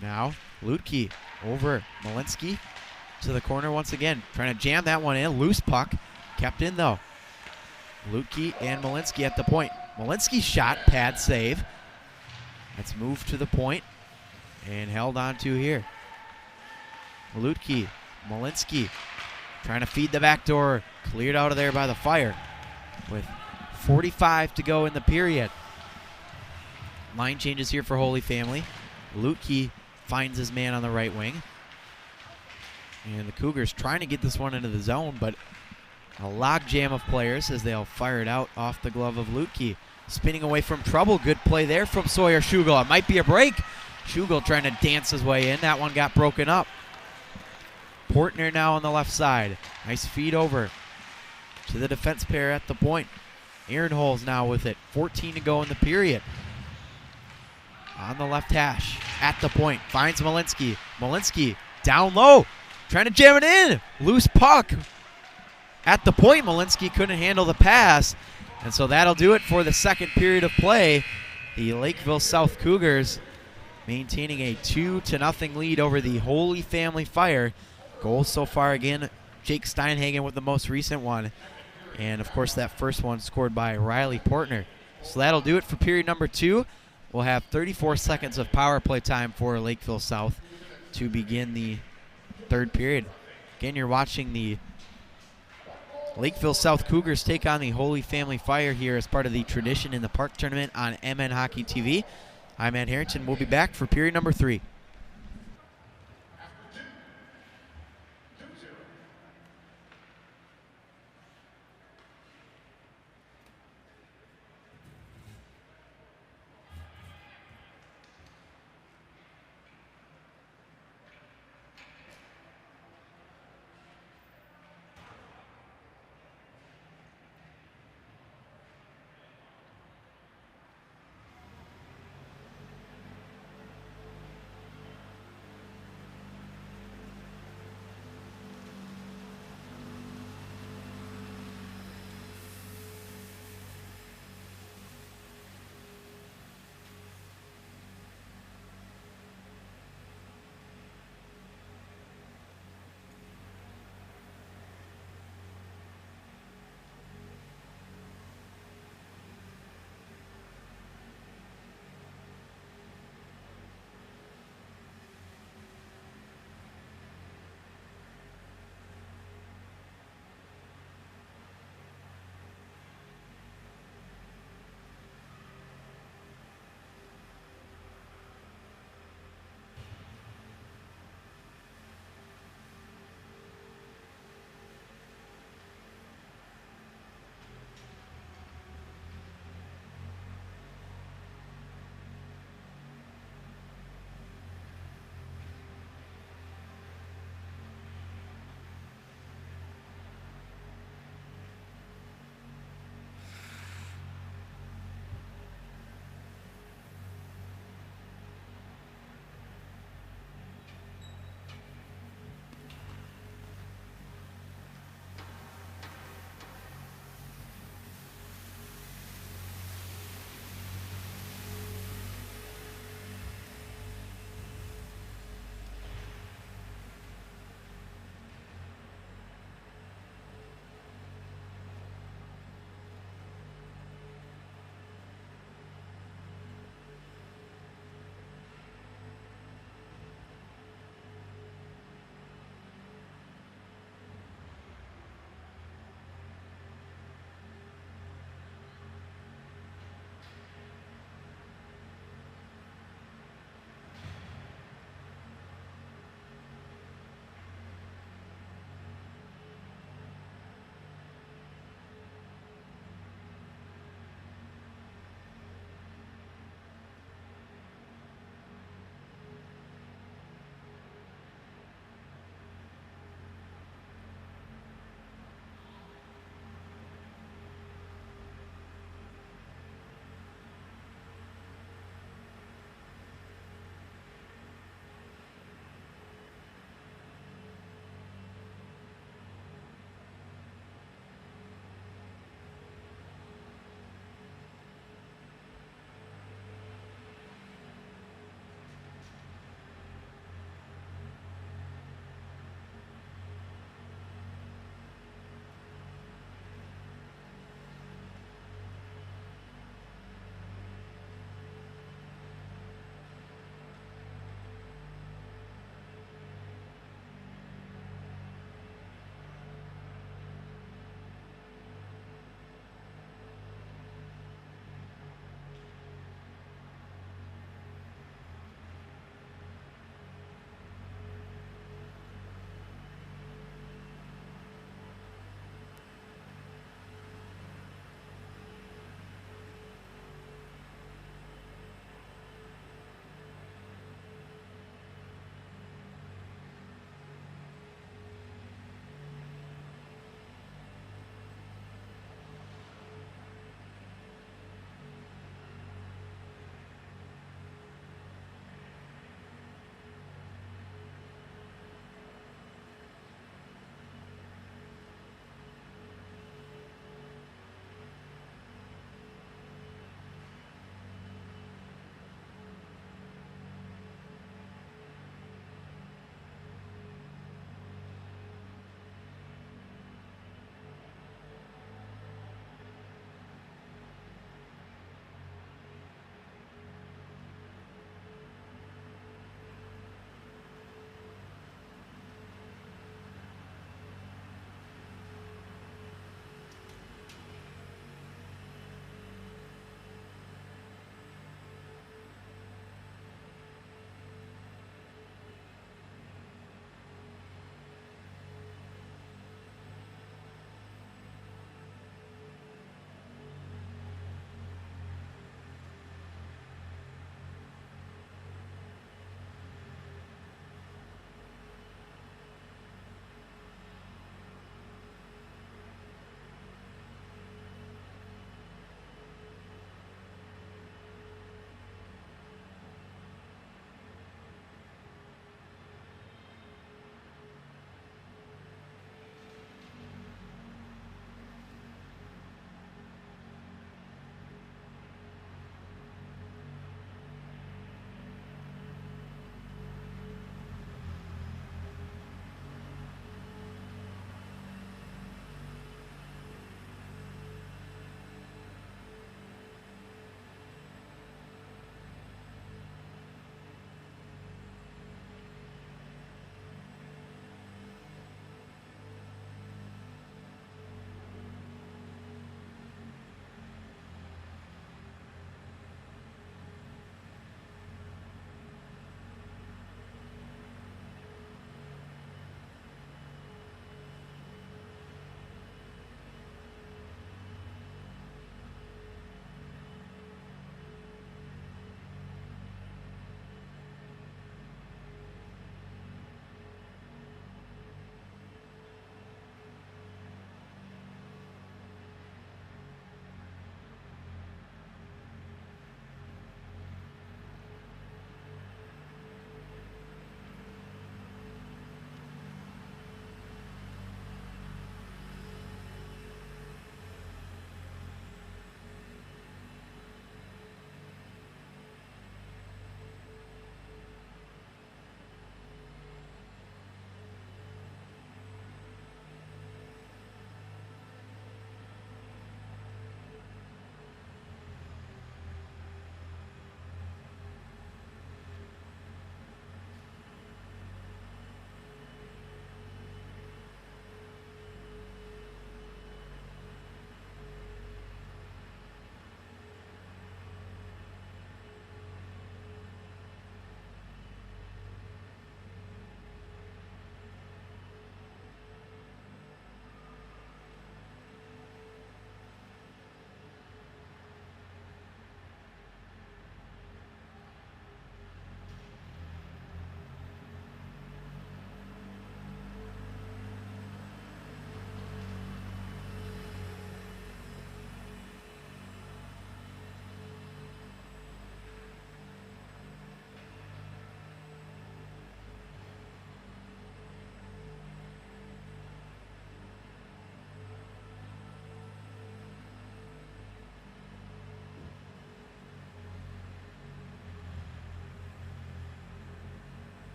Now Lutke over Malinsky to the corner once again. Trying to jam that one in. Loose puck. Kept in though. Lutke and Malinsky at the point. Malinsky's shot, pad save. Let's move to the point and held on to here. Lutke, Malinsky trying to feed the back door. Cleared out of there by the Fire with 45 to go in the period. Line changes here for Holy Family. Lutke finds his man on the right wing. And the Cougars trying to get this one into the zone, but a log jam of players as they'll fire it out off the glove of Lutke. Spinning away from trouble. Good play there from Sawyer Schugel. It might be a break. Schugel trying to dance his way in. That one got broken up. Portner now on the left side. Nice feed over to the defense pair at the point. Aaron Holes now with it. 14 to go in the period. On the left hash. At the point. Finds Malinsky. Malinsky down low. Trying to jam it in. Loose puck. At the point, Malinsky couldn't handle the pass. And so that'll do it for the second period of play. The Lakeville South Cougars maintaining a 2-0 lead over the Holy Family Fire. Goals so far again, Jake Steinhagen with the most recent one. And of course that first one scored by Riley Portner. So that'll do it for period number 2. We'll have 34 seconds of power play time for Lakeville South to begin the third period. Again, you're watching the Lakeville South Cougars take on the Holy Family Fire here as part of the Tradition in the Park tournament on MN Hockey TV. I'm Ed Harrington. We'll be back for period number 3.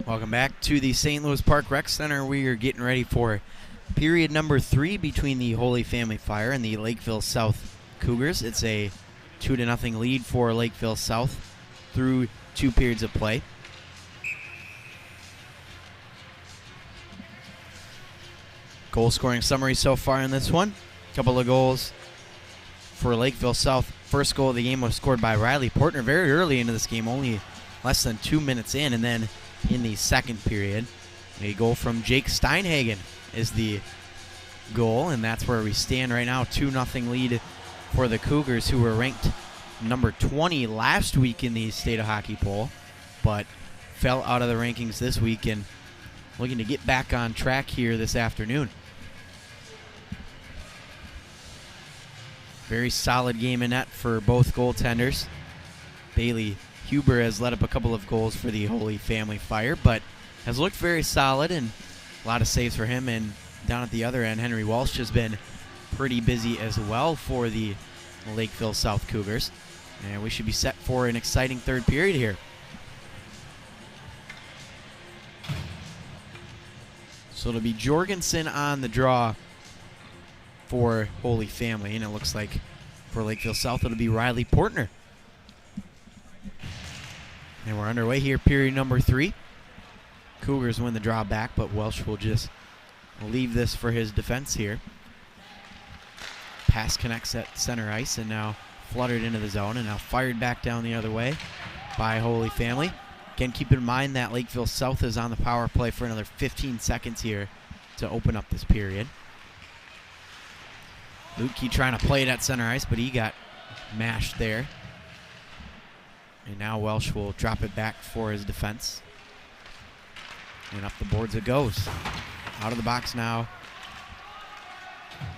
Welcome back to the St. Louis Park Rec Center. We are getting ready for period number 3 between the Holy Family Fire and the Lakeville South Cougars. It's a 2-0 lead for Lakeville South through 2 periods of play. Goal scoring summary so far in this one. A couple of goals for Lakeville South. First goal of the game was scored by Riley Portner very early into this game, only less than 2 minutes in, and then in the second period, a goal from Jake Steinhagen is the goal, and that's where we stand right now. 2-0 lead for the Cougars, who were ranked number 20 last week in the State of Hockey poll, but fell out of the rankings this week and looking to get back on track here this afternoon. Very solid game in net for both goaltenders. Bailey Huber has let up a couple of goals for the Holy Family Fire, but has looked very solid, and a lot of saves for him. And down at the other end, Henry Walsh has been pretty busy as well for the Lakeville South Cougars. And we should be set for an exciting third period here. So it'll be Jorgensen on the draw for Holy Family, and it looks like for Lakeville South it'll be Riley Portner. And we're underway here, period number 3. Cougars win the draw back, but Welsh will just leave this for his defense here. Pass connects at center ice and now fluttered into the zone and now fired back down the other way by Holy Family. Again, keep in mind that Lakeville South is on the power play for another 15 seconds here to open up this period. Lutke trying to play it at center ice, but he got mashed there. And now Welsh will drop it back for his defense. And up the boards it goes. Out of the box now.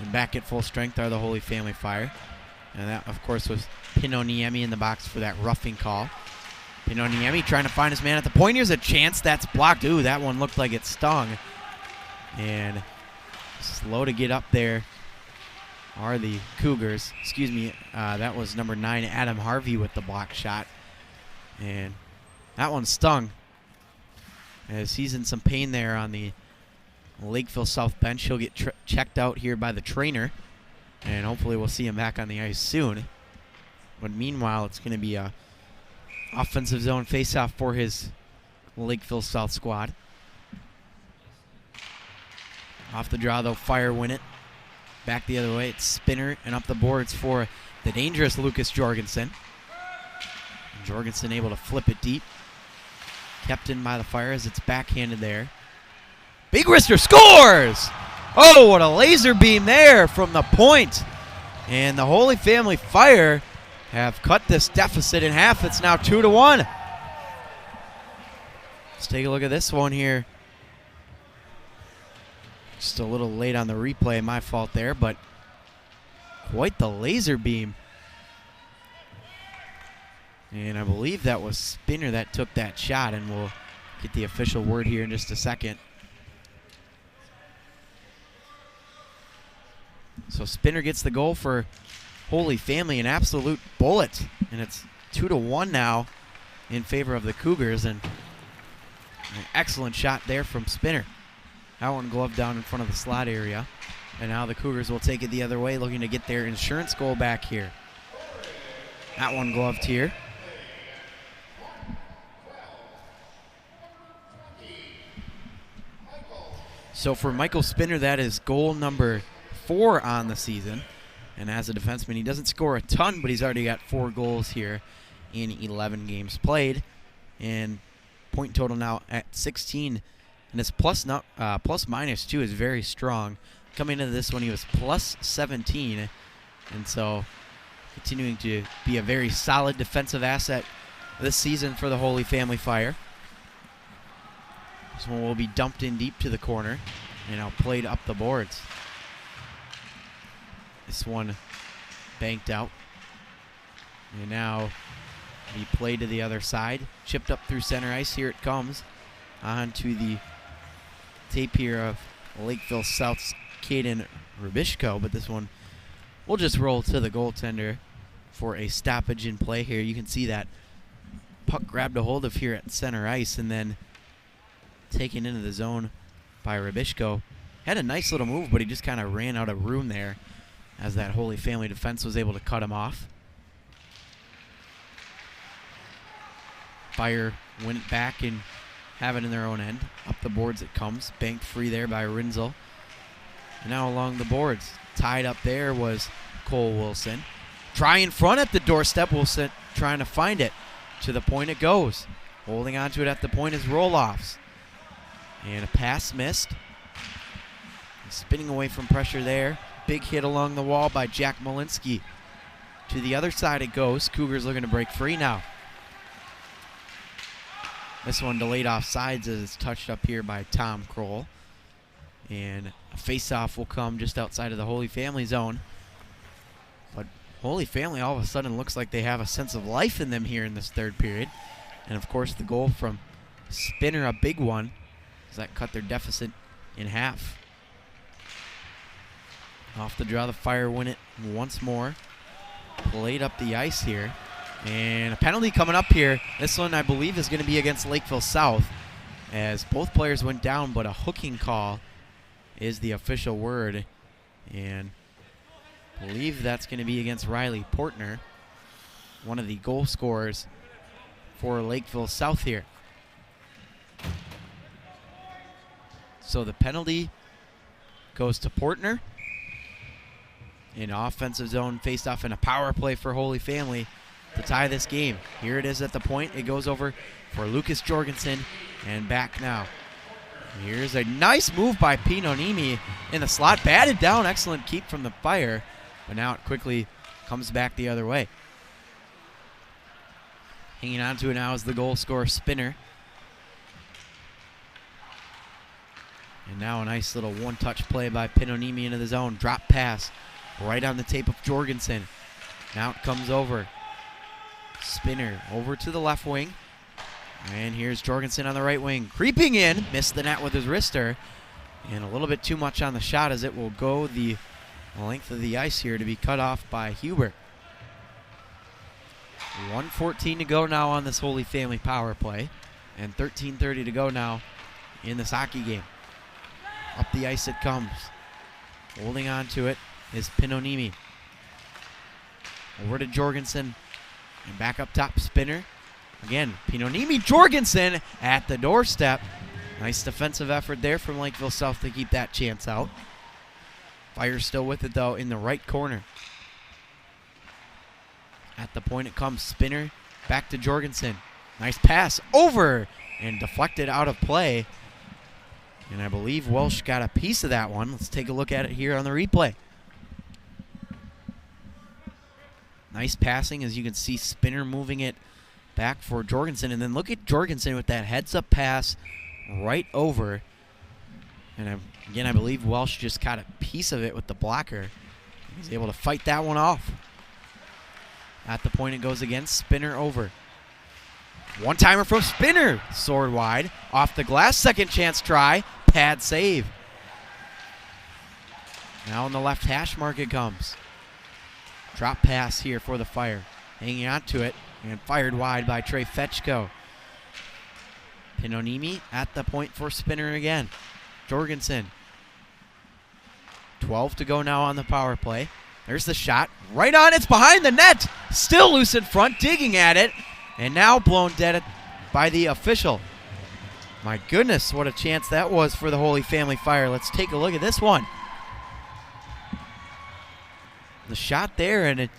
And back at full strength are the Holy Family Fire. And that, of course, was Pinoniemi in the box for that roughing call. Pinoniemi trying to find his man at the point. Here's a chance. That's blocked. Ooh, that one looked like it stung. And slow to get up there are the Cougars. Excuse me, that was number 9, Adam Harvey, with the block shot. And that one stung, as he's in some pain there on the Lakeville South bench. He'll get checked out here by the trainer, and hopefully we'll see him back on the ice soon. But meanwhile, it's going to be a offensive zone faceoff for his Lakeville South squad. Off the draw, though, Fire win it. Back the other way, it's Spinner, and up the boards for the dangerous Lucas Jorgensen. And Jorgensen able to flip it deep. Kept in by the Fire as it's backhanded there. Big Wrister scores! Oh, what a laser beam there from the point. And the Holy Family Fire have cut this deficit in half. It's now 2-1. Let's take a look at this one here. Just a little late on the replay, my fault there, but quite the laser beam. And I believe that was Spinner that took that shot, and we'll get the official word here in just a second. So Spinner gets the goal for Holy Family, an absolute bullet, and it's 2-1 now in favor of the Cougars, and an excellent shot there from Spinner. That one gloved down in front of the slot area. And now the Cougars will take it the other way, looking to get their insurance goal back here. That one gloved here. So for Michael Spinner, that is goal number 4 on the season. And as a defenseman, he doesn't score a ton, but he's already got 4 goals here in 11 games played. And point total now at 16. And his plus minus 2 is very strong. Coming into this one, he was plus 17. And so continuing to be a very solid defensive asset this season for the Holy Family Fire. This one will be dumped in deep to the corner and now played up the boards. This one banked out. And now be played to the other side. Chipped up through center ice. Here it comes. On to the tape here of Lakeville South's Caden Rubishko, but this one will just roll to the goaltender for a stoppage in play here. You can see that puck grabbed a hold of here at center ice, and then taken into the zone by Rybishko. Had a nice little move, but he just kind of ran out of room there as that Holy Family defense was able to cut him off. Fire win it back and have it in their own end. Up the boards it comes. Banked free there by Rinzel. And now along the boards. Tied up there was Cole Wilson. Try in front at the doorstep. Wilson trying to find it. To the point it goes. Holding on to it at the point is Roloffs. And a pass missed. Spinning away from pressure there. Big hit along the wall by Jack Malinsky. To the other side it goes. Cougars looking to break free now. This one delayed off sides as it's touched up here by Tom Kroll. And a face-off will come just outside of the Holy Family zone. But Holy Family all of a sudden looks like they have a sense of life in them here in this third period. And of course the goal from Spinner, a big one, as that cut their deficit in half. Off the draw, the Fire win it once more. Played up the ice here. And a penalty coming up here. This one, I believe, is going to be against Lakeville South, as both players went down, but a hooking call is the official word. And I believe that's going to be against Riley Portner, one of the goal scorers for Lakeville South here. So the penalty goes to Portner. An offensive zone faced off in a power play for Holy Family to tie this game. Here it is at the point. It goes over for Lucas Jorgensen and back now. Here's a nice move by Pinonimi in the slot. Batted down. Excellent keep from the Fire. But now it quickly comes back the other way. Hanging on to it now is the goal scorer Spinner. And now a nice little one-touch play by Pinonimi into the zone. Drop pass right on the tape of Jorgensen. Now it comes over. Spinner over to the left wing. And here's Jorgensen on the right wing. Creeping in. Missed the net with his wrister. And a little bit too much on the shot as it will go the length of the ice here to be cut off by Hubert. 1:14 to go now on this Holy Family power play. And 13:30 to go now in this hockey game. Up the ice it comes. Holding on to it is Pinonimi. Over to Jorgensen. And back up top, Spinner. Again, Pinonimi, Jorgensen at the doorstep. Nice defensive effort there from Lakeville South to keep that chance out. Fire still with it, though, in the right corner. At the point it comes, Spinner back to Jorgensen. Nice pass over and deflected out of play. And I believe Welsh got a piece of that one. Let's take a look at it here on the replay. Nice passing, as you can see Spinner moving it back for Jorgensen. And then look at Jorgensen with that heads-up pass right over. And again, I believe Welsh just caught a piece of it with the blocker. He was able to fight that one off. At the point it goes again, Spinner over. One-timer from Spinner. Sword wide. Off the glass, second chance try. Pad save. Now on the left hash mark it comes. Drop pass here for the Fire. Hanging on to it and fired wide by Trey Fetchko. Pinonimi at the point for Spinner again. Jorgensen. 12 to go now on the power play. There's the shot. Right on. It's behind the net. Still loose in front. Digging at it. And now blown dead by the official. My goodness, what a chance that was for the Holy Family Fire. Let's take a look at this one. The shot there, and it...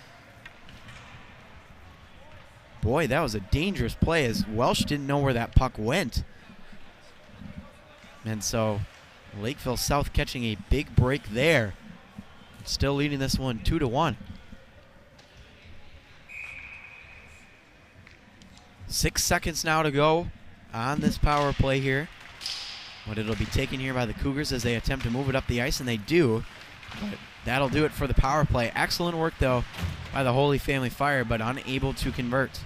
Boy, that was a dangerous play as Welsh didn't know where that puck went. And so Lakeville South catching a big break there. Still leading this one 2-1. 6 seconds now to go on this power play here. But it'll be taken here by the Cougars as they attempt to move it up the ice, and they do. But that'll do it for the power play. Excellent work, though, by the Holy Family Fire, but unable to convert.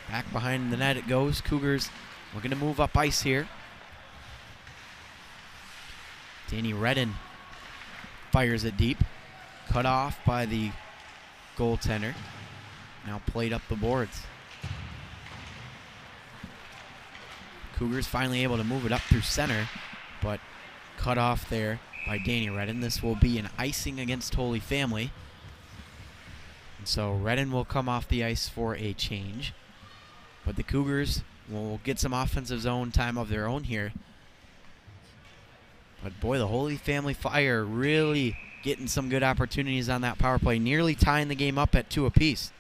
Back behind the net it goes. Cougars looking to move up ice here. Danny Redden fires it deep. Cut off by the goaltender. Now played up the boards. Cougars finally able to move it up through center, but cut off there by Danny Redden. This will be an icing against Holy Family. And so Redden will come off the ice for a change. But the Cougars will get some offensive zone time of their own here. But boy, the Holy Family Fire really getting some good opportunities on that power play, nearly tying the game up at 2 apiece.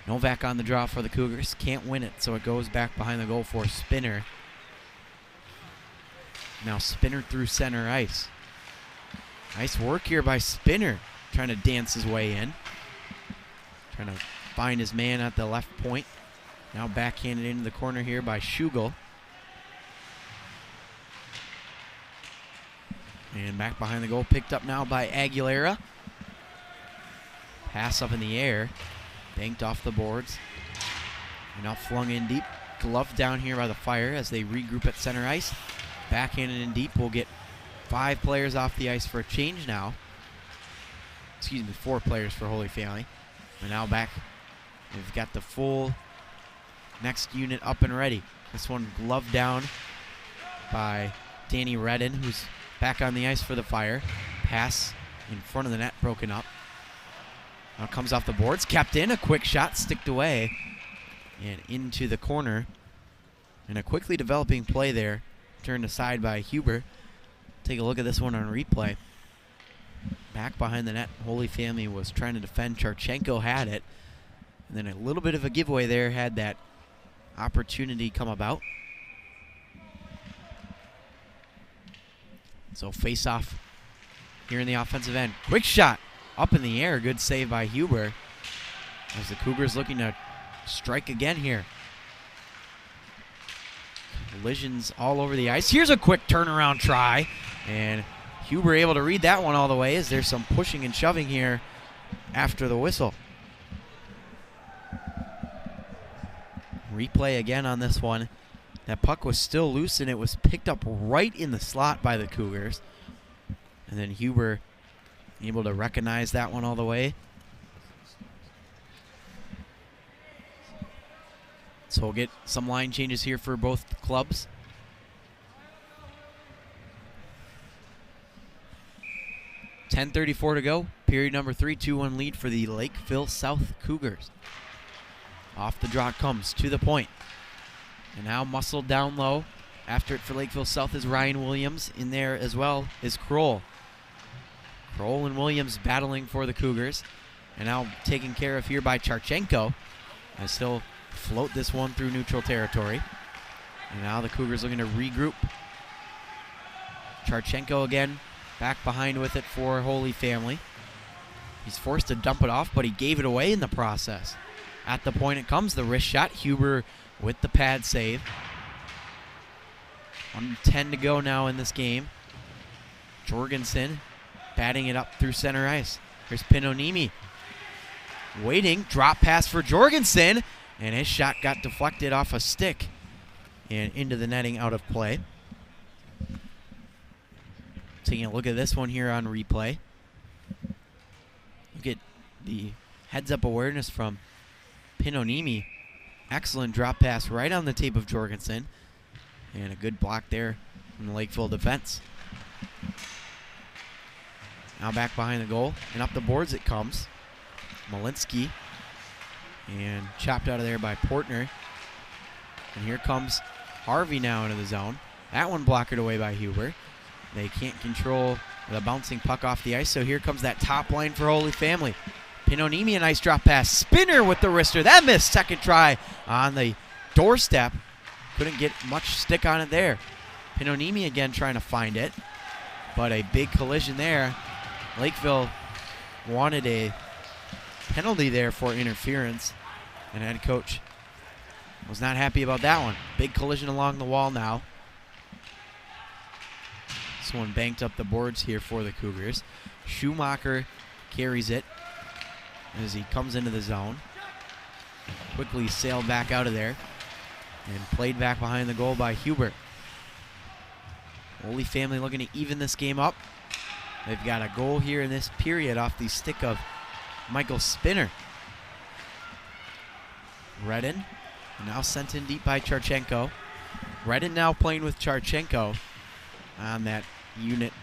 Novak on the draw for the Cougars. Can't win it, so it goes back behind the goal for Spinner. Now Spinner through center ice. Nice work here by Spinner, trying to dance his way in. Trying to find his man at the left point. Now backhanded into the corner here by Schugel. And back behind the goal, picked up now by Aguilera. Pass up in the air. Banked off the boards. And now flung in deep. Gloved down here by the Fire as they regroup at center ice. Backhanded in deep. We'll get 5 players off the ice for a change now. Excuse me, 4 players for Holy Family. And now back. We've got the full next unit up and ready. This one gloved down by Danny Redden, who's back on the ice for the Fire. Pass in front of the net, broken up. Now comes off the boards, kept in, a quick shot, sticked away, and into the corner. And a quickly developing play there, turned aside by Huber. Take a look at this one on replay. Back behind the net, Holy Family was trying to defend. Charchenko had it. And then a little bit of a giveaway there, had that opportunity come about. So face off here in the offensive end. Quick shot up in the air. Good save by Huber. As the Cougars looking to strike again here. Collisions all over the ice. Here's a quick turnaround try. And Huber able to read that one all the way as there's some pushing and shoving here after the whistle. Replay again on this one. That puck was still loose and it was picked up right in the slot by the Cougars. And then Huber able to recognize that one all the way. So we'll get some line changes here for both clubs. .10:34 to go. Period number 3, 2-1 lead for the Lakeville South Cougars. Off the draw comes to the point. And now muscled down low. After it for Lakeville South is Ryan Williams. In there as well is Kroll. Kroll and Williams battling for the Cougars. And now taken care of here by Charchenko. And still float this one through neutral territory. And now the Cougars looking to regroup. Charchenko again back behind with it for Holy Family. He's forced to dump it off, but he gave it away in the process. At the point it comes, the wrist shot. Huber with the pad save. 1:10 to go now in this game. Jorgensen batting it up through center ice. Here's Pinonimi waiting. Drop pass for Jorgensen. And his shot got deflected off a stick and into the netting, out of play. Taking a look at this one here on replay. Look at the heads-up awareness from Pinonimi. Excellent drop pass right on the tape of Jorgensen. And a good block there from the Lakeville defense. Now back behind the goal. And up the boards it comes. Malinsky. And chopped out of there by Portner. And here comes Harvey now into the zone. That one blockered away by Huber. They can't control the bouncing puck off the ice, so here comes that top line for Holy Family. Pinonimi, a nice drop pass. Spinner with the wrister. That missed. Second try on the doorstep. Couldn't get much stick on it there. Pinonimi again trying to find it. But a big collision there. Lakeville wanted a penalty there for interference. And head coach was not happy about that one. Big collision along the wall now. This one banked up the boards here for the Cougars. Schumacher carries it as he comes into the zone. Quickly sailed back out of there and played back behind the goal by Huber. Holy Family looking to even this game up. They've got a goal here in this period off the stick of Michael Spinner. Redden And now sent in deep by Charchenko. Redden now playing with Charchenko on that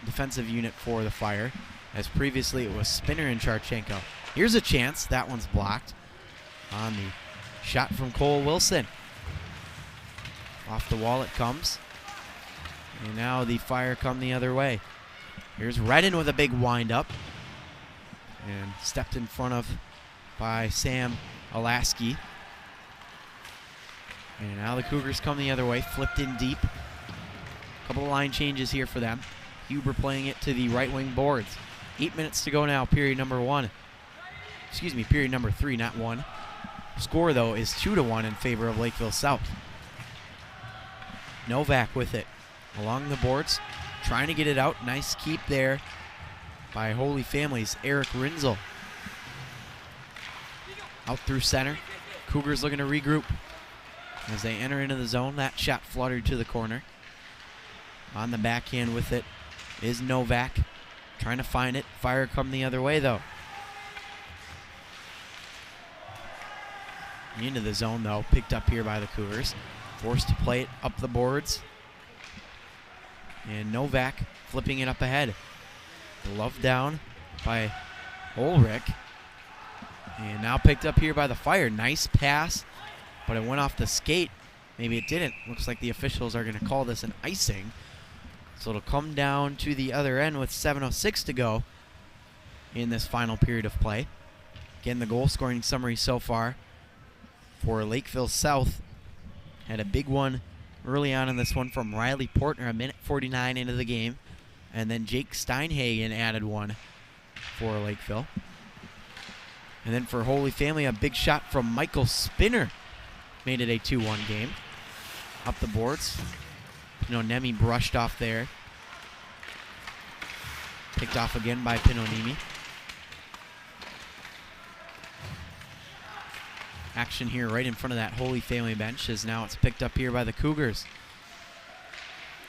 defensive unit for the Fire, as previously it was Spinner and Charchenko. Here's a chance. That one's blocked on the shot from Cole Wilson. Off the wall it comes. And now the Fire come the other way. Here's Redden with a big wind-up. And stepped in front of by Sam Alaski. And now the Cougars come the other way, flipped in deep. Couple of line changes here for them. Huber playing it to the right wing boards. 8 minutes to go now, period number 1. Excuse me, period number 3, not 1. Score, though, is 2-1 in favor of Lakeville South. Novak with it along the boards, trying to get it out. Nice keep there by Holy Family's Eric Rinzel. Out through center. Cougars looking to regroup as they enter into the zone. That shot fluttered to the corner. On the backhand with it is Novak. Trying to find it. Fire come the other way, though. Into the zone, though. Picked up here by the Cougars. Forced to play it up the boards. And Novak flipping it up ahead. Glove down by Ulrich. And now picked up here by the Fire. Nice pass, but it went off the skate. Maybe it didn't. Looks like the officials are going to call this an icing. So it'll come down to the other end with 7:06 to go in this final period of play. Again, the goal scoring summary so far for Lakeville South. Had a big one early on in this one from Riley Portner, 1:49 into the game. And then Jake Steinhagen added one for Lakeville. And then for Holy Family, a big shot from Michael Spinner made it a 2-1 game. Up the boards. Pinonemi brushed off there. Picked off again by Pinonemi. Action here right in front of that Holy Family bench, as now it's picked up here by the Cougars.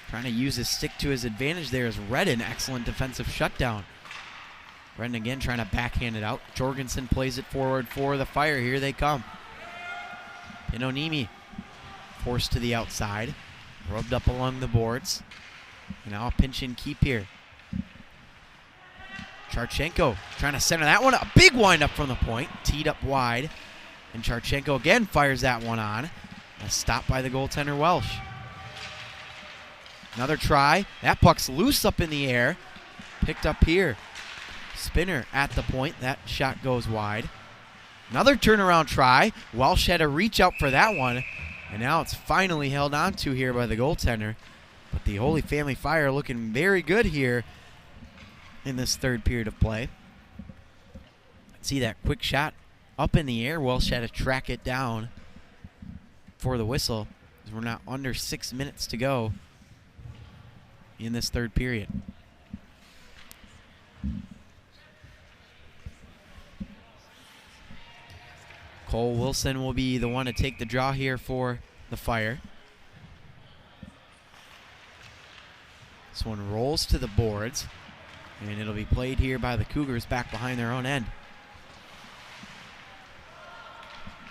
Trying to use his stick to his advantage there is Redden. Excellent defensive shutdown. Redden again trying to backhand it out. Jorgensen plays it forward for the Fire. Here they come. Pinonemi forced to the outside. Rubbed up along the boards. And now a pinch and keep here. Charchenko trying to center that one. A big wind up from the point. Teed up wide. And Charchenko again fires that one on. A stop by the goaltender Welsh. Another try. That puck's loose up in the air. Picked up here. Spinner at the point. That shot goes wide. Another turnaround try. Welsh had to reach out for that one. And now it's finally held on to here by the goaltender. But the Holy Family Fire looking very good here in this third period of play. See that quick shot up in the air. Welsh had to track it down for the whistle, as we're now under 6 minutes to go in this third period. Cole Wilson will be the one to take the draw here for the Fire. This one rolls to the boards, and it'll be played here by the Cougars back behind their own end.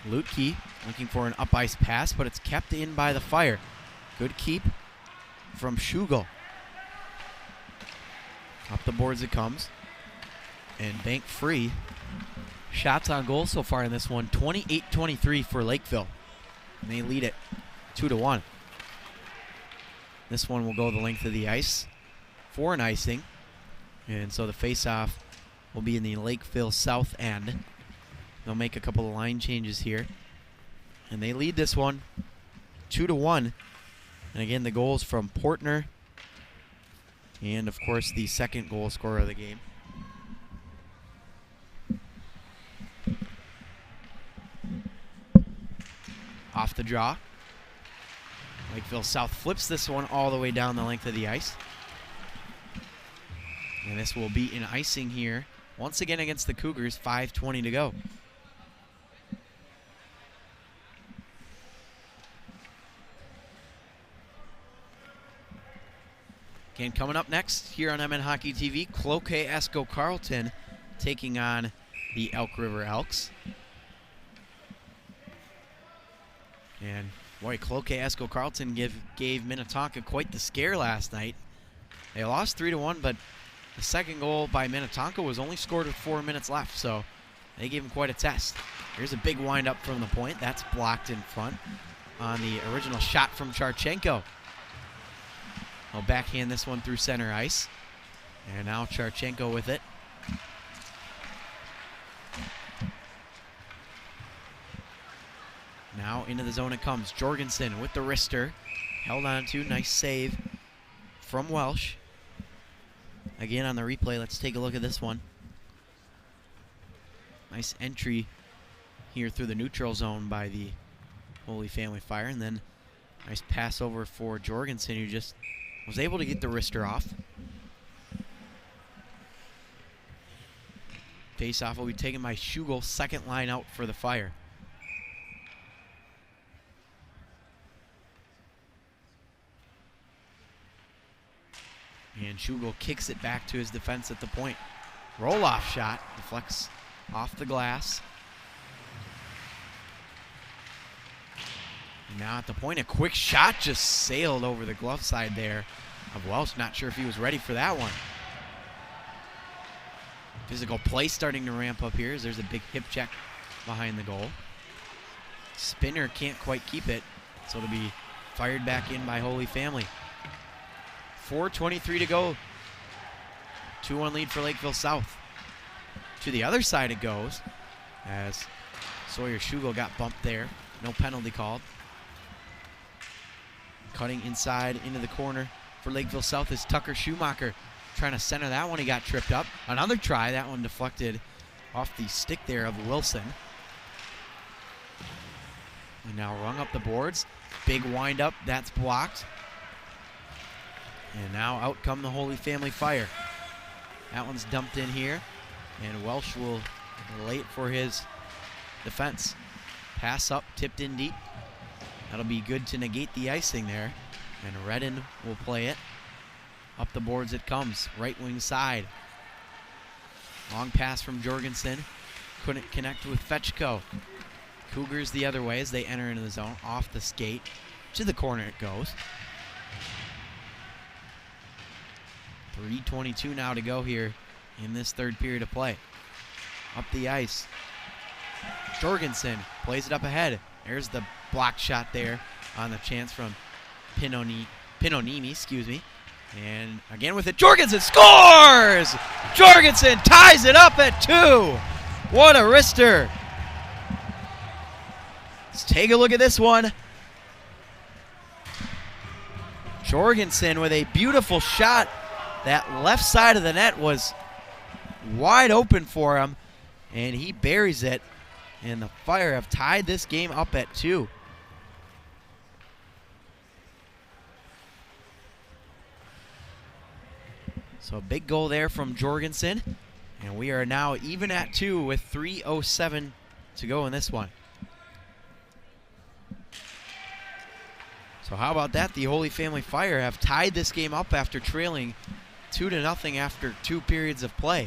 Lutke looking for an up ice pass, but it's kept in by the Fire. Good keep from Schugel. Up the boards it comes, and bank free. Shots on goal so far in this one, 28-23 for Lakeville. And they lead it 2-1. This one will go the length of the ice for an icing. And so the face-off will be in the Lakeville South end. They'll make a couple of line changes here. And they lead this one 2-1. And again, the goals from Portner. And, of course, the second goal scorer of the game. Off the draw. Lakeville South flips this one all the way down the length of the ice. And this will be an icing here. Once again against the Cougars, 5:20 to go. Again, coming up next here on MN Hockey TV, Cloquet Esco Carleton taking on the Elk River Elks. And boy, Cloquet Esco Carlton gave Minnetonka quite the scare last night. They lost 3-1, but the second goal by Minnetonka was only scored with 4 minutes left, so they gave him quite a test. Here's a big wind-up from the point. That's blocked in front on the original shot from Charchenko. He'll backhand this one through center ice. And now Charchenko with it. Now into the zone it comes. Jorgensen with the wrister. Held on to. Nice save from Welsh. Again on the replay, let's take a look at this one. Nice entry here through the neutral zone by the Holy Family Fire. And then nice pass over for Jorgensen, who just was able to get the wrister off. Face-off will be taken by Schugel, second line out for the Fire. And Schugel kicks it back to his defense at the point. Roll-off shot, deflects off the glass. And now at the point, a quick shot just sailed over the glove side there of Welsh. Not sure if he was ready for that one. Physical play starting to ramp up here as there's a big hip check behind the goal. Spinner can't quite keep it, so it'll be fired back in by Holy Family. 4:23 to go. 2-1 lead for Lakeville South. To the other side it goes as Sawyer Schugel got bumped there. No penalty called. Cutting inside into the corner for Lakeville South is Tucker Schumacher. Trying to center that one, he got tripped up. Another try, that one deflected off the stick there of Wilson. And now rung up the boards. Big wind up, that's blocked. And now out come the Holy Family Fire. That one's dumped in here. And Welsh will late for his defense. Pass up, tipped in deep. That'll be good to negate the icing there. And Redden will play it. Up the boards it comes, right wing side. Long pass from Jorgensen. Couldn't connect with Fetchko. Cougars the other way as they enter into the zone. Off the skate. To the corner it goes. 3:22 now to go here in this third period of play. Up the ice. Jorgensen plays it up ahead. There's the block shot there on the chance from Pinonimi, excuse me. And again with it, Jorgensen scores! Jorgensen ties it up at 2. What a wrister. Let's take a look at this one. Jorgensen with a beautiful shot. That left side of the net was wide open for him, and he buries it. And the Fire have tied this game up at 2. So a big goal there from Jorgensen. And we are now even at 2 with 3:07 to go in this one. So how about that? The Holy Family Fire have tied this game up after trailing 2-0 after 2 periods of play.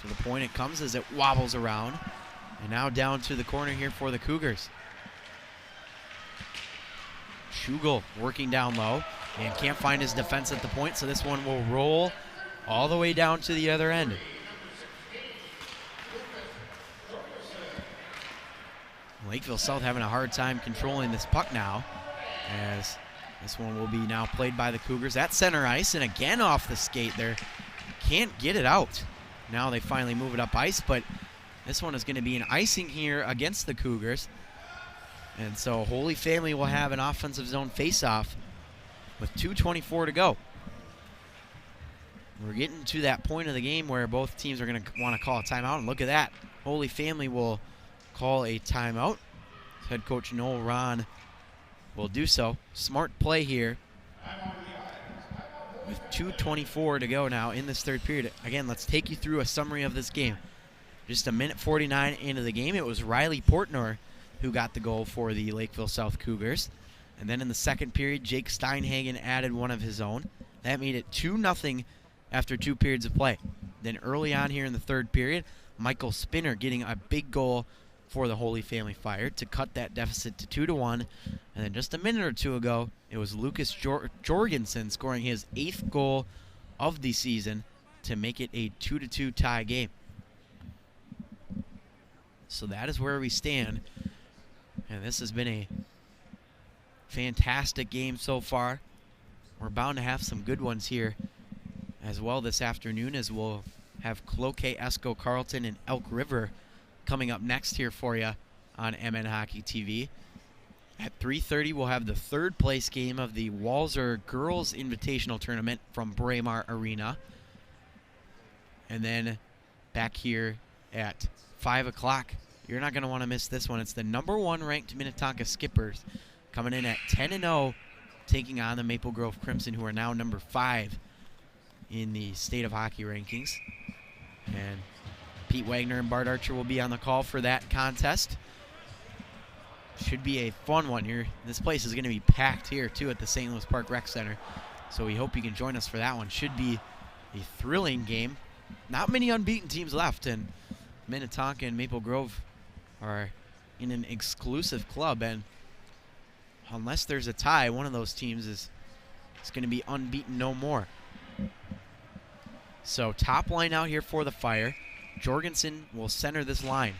To the point it comes as it wobbles around. And now down to the corner here for the Cougars. Schugel working down low and can't find his defense at the point, so this one will roll all the way down to the other end. Lakeville South having a hard time controlling this puck now, as this one will be now played by the Cougars at center ice, and again off the skate there. Can't get it out. Now they finally move it up ice, but this one is going to be an icing here against the Cougars. And so Holy Family will have an offensive zone face-off with 2:24 to go. We're getting to that point of the game where both teams are going to want to call a timeout, and look at that. Holy Family will call a timeout. Head coach Noel Ron will do so. Smart play here with 2:24 to go now in this third period. Again, let's take you through a summary of this game. Just a minute 49 into the game, it was Riley Portnoy who got the goal for the Lakeville South Cougars. And then in the second period, Jake Steinhagen added one of his own. That made it 2-0 after 2 periods of play. Then early on here in the third period, Michael Spinner getting a big goal for the Holy Family Fire to cut that deficit to 2-1. And then just a minute or two ago, it was Lucas Jorgensen scoring his 8th goal of the season to make it a 2-2 tie game. So that is where we stand. And this has been a fantastic game so far. We're bound to have some good ones here as well this afternoon, as we'll have Cloquet, Esco, Carleton, and Elk River coming up next here for you on MN Hockey TV. At 3:30, we'll have the 3rd place game of the Walser Girls Invitational Tournament from Braemar Arena. And then back here at 5 o'clock, you're not going to want to miss this one. It's the #1 ranked Minnetonka Skippers coming in at 10-0, taking on the Maple Grove Crimson, who are now number 5 in the state of hockey rankings. And Pete Wagner and Bart Archer will be on the call for that contest. Should be a fun one here. This place is going to be packed here, too, at the St. Louis Park Rec Center. So we hope you can join us for that one. Should be a thrilling game. Not many unbeaten teams left, and Minnetonka and Maple Grove are in an exclusive club. And unless there's a tie, one of those teams is going to be unbeaten no more. So top line out here for the Fire. Jorgensen will center this line.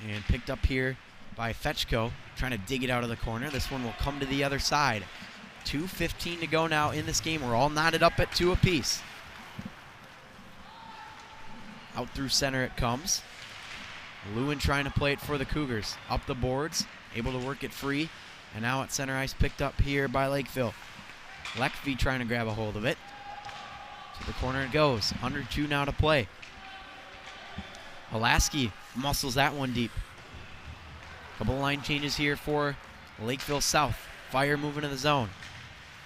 And picked up here by Fetchko, trying to dig it out of the corner. This one will come to the other side. 2:15 to go now in this game. We're all knotted up at 2 apiece. Out through center it comes. Lewin trying to play it for the Cougars. Up the boards, able to work it free. And now at center ice, picked up here by Lakeville. Lakeville trying to grab a hold of it. To the corner it goes. Under 2 now to play. Olaski muscles that one deep. Couple line changes here for Lakeville South. Fire moving to the zone.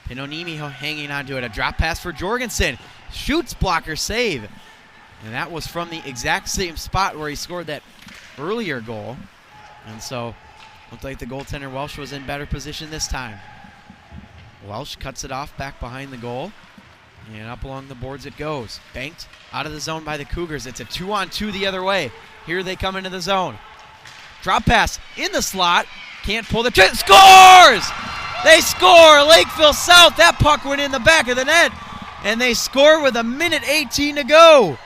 Pinonimi hanging on to it. A drop pass for Jorgensen. Shoots, blocker, save. And that was from the exact same spot where he scored that earlier goal. And so, looked like the goaltender Welsh was in better position this time. Welsh cuts it off back behind the goal. And up along the boards it goes. Banked out of the zone by the Cougars. It's a 2-on-2 the other way. Here they come into the zone. Drop pass in the slot. Can't pull the trigger. Scores! They score! Lakeville South. That puck went in the back of the net. And they score with 1:18 to go.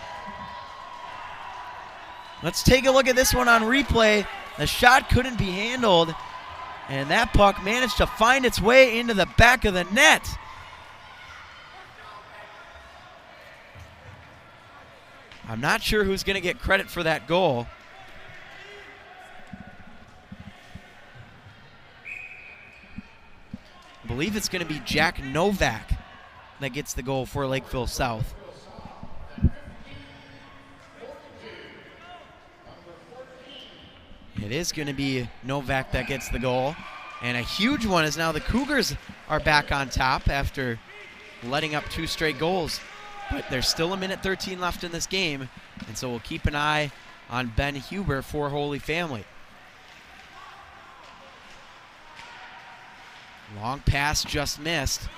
Let's take a look at this one on replay. The shot couldn't be handled. And that puck managed to find its way into the back of the net. I'm not sure who's going to get credit for that goal. I believe it's going to be Jack Novak that gets the goal for Lakeville South. It is going to be Novak that gets the goal. And a huge one is now the Cougars are back on top after letting up 2 straight goals. But there's still 1:13 left in this game, and so we'll keep an eye on Ben Huber for Holy Family. Long pass just missed,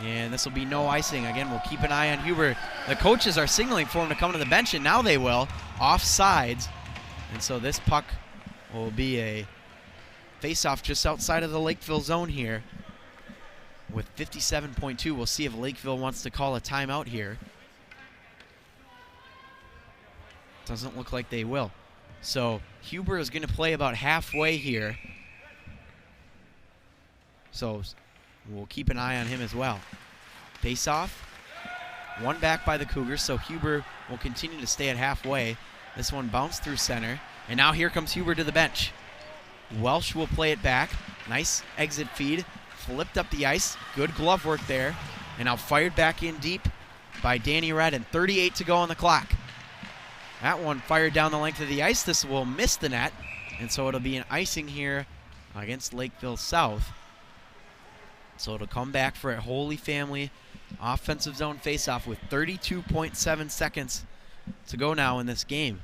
and this will be no icing. Again, we'll keep an eye on Huber. The coaches are signaling for him to come to the bench, and now they will. Offsides, and so this puck will be a face-off just outside of the Lakeville zone here. With 57.2, we'll see if Lakeville wants to call a timeout here. Doesn't look like they will. So Huber is going to play about halfway here. So we'll keep an eye on him as well. Face-off. One back by the Cougars, so Huber will continue to stay at halfway. This one bounced through center. And now here comes Huber to the bench. Welsh will play it back. Nice exit feed. Flipped up the ice. Good glove work there. And now fired back in deep by Danny Redden. 38 to go on the clock. That one fired down the length of the ice. This will miss the net. And so it'll be an icing here against Lakeville South. So it'll come back for a Holy Family offensive zone faceoff with 32.7 seconds to go now in this game.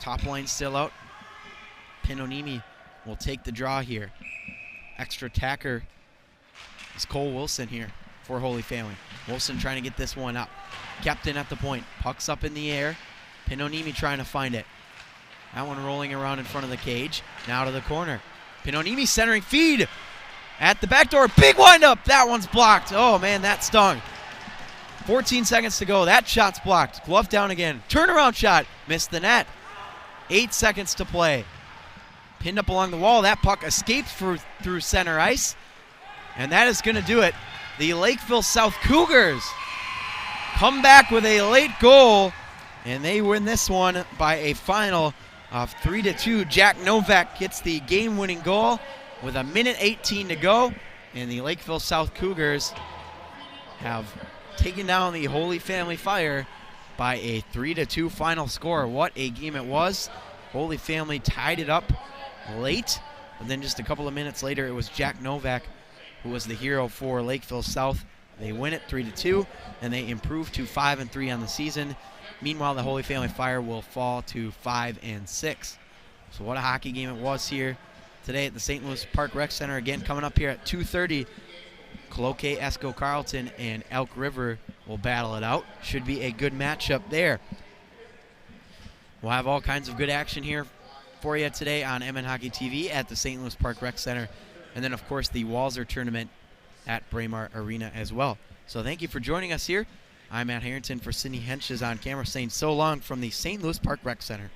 Top line still out. Pinonimi will take the draw here. Extra attacker is Cole Wilson here for Holy Family. Wilson trying to get this one up. Kept in at the point. Puck's up in the air. Pinonimi trying to find it. That one rolling around in front of the cage. Now to the corner. Pinonimi centering feed at the back door. Big windup. That one's blocked. Oh, man, that stung. 14 seconds to go. That shot's blocked. Glove down again. Turnaround shot. Missed the net. 8 seconds to play. Pinned up along the wall. That puck escapes through center ice. And that is going to do it. The Lakeville South Cougars come back with a late goal, and they win this one by a final of 3-2. Jack Novak gets the game-winning goal with 1:18 to go, and the Lakeville South Cougars have taken down the Holy Family Fire by a 3-2 final score. What a game it was. Holy Family tied it up late, but then just a couple of minutes later, it was Jack Novak who was the hero for Lakeville South. They win it 3-2, and they improve to 5-3 on the season. Meanwhile, the Holy Family Fire will fall to 5-6. So what a hockey game it was here today at the St. Louis Park Rec Center. Again, coming up here at 2:30, Cloquet, Esco Carlton, and Elk River will battle it out. Should be a good matchup there. We'll have all kinds of good action here for you today on MN Hockey TV at the St. Louis Park Rec Center. And then, of course, the Walzer Tournament at Braemar Arena as well. So thank you for joining us here. I'm Matt Harrington for Sydney Henches on camera saying so long from the St. Louis Park Rec Center.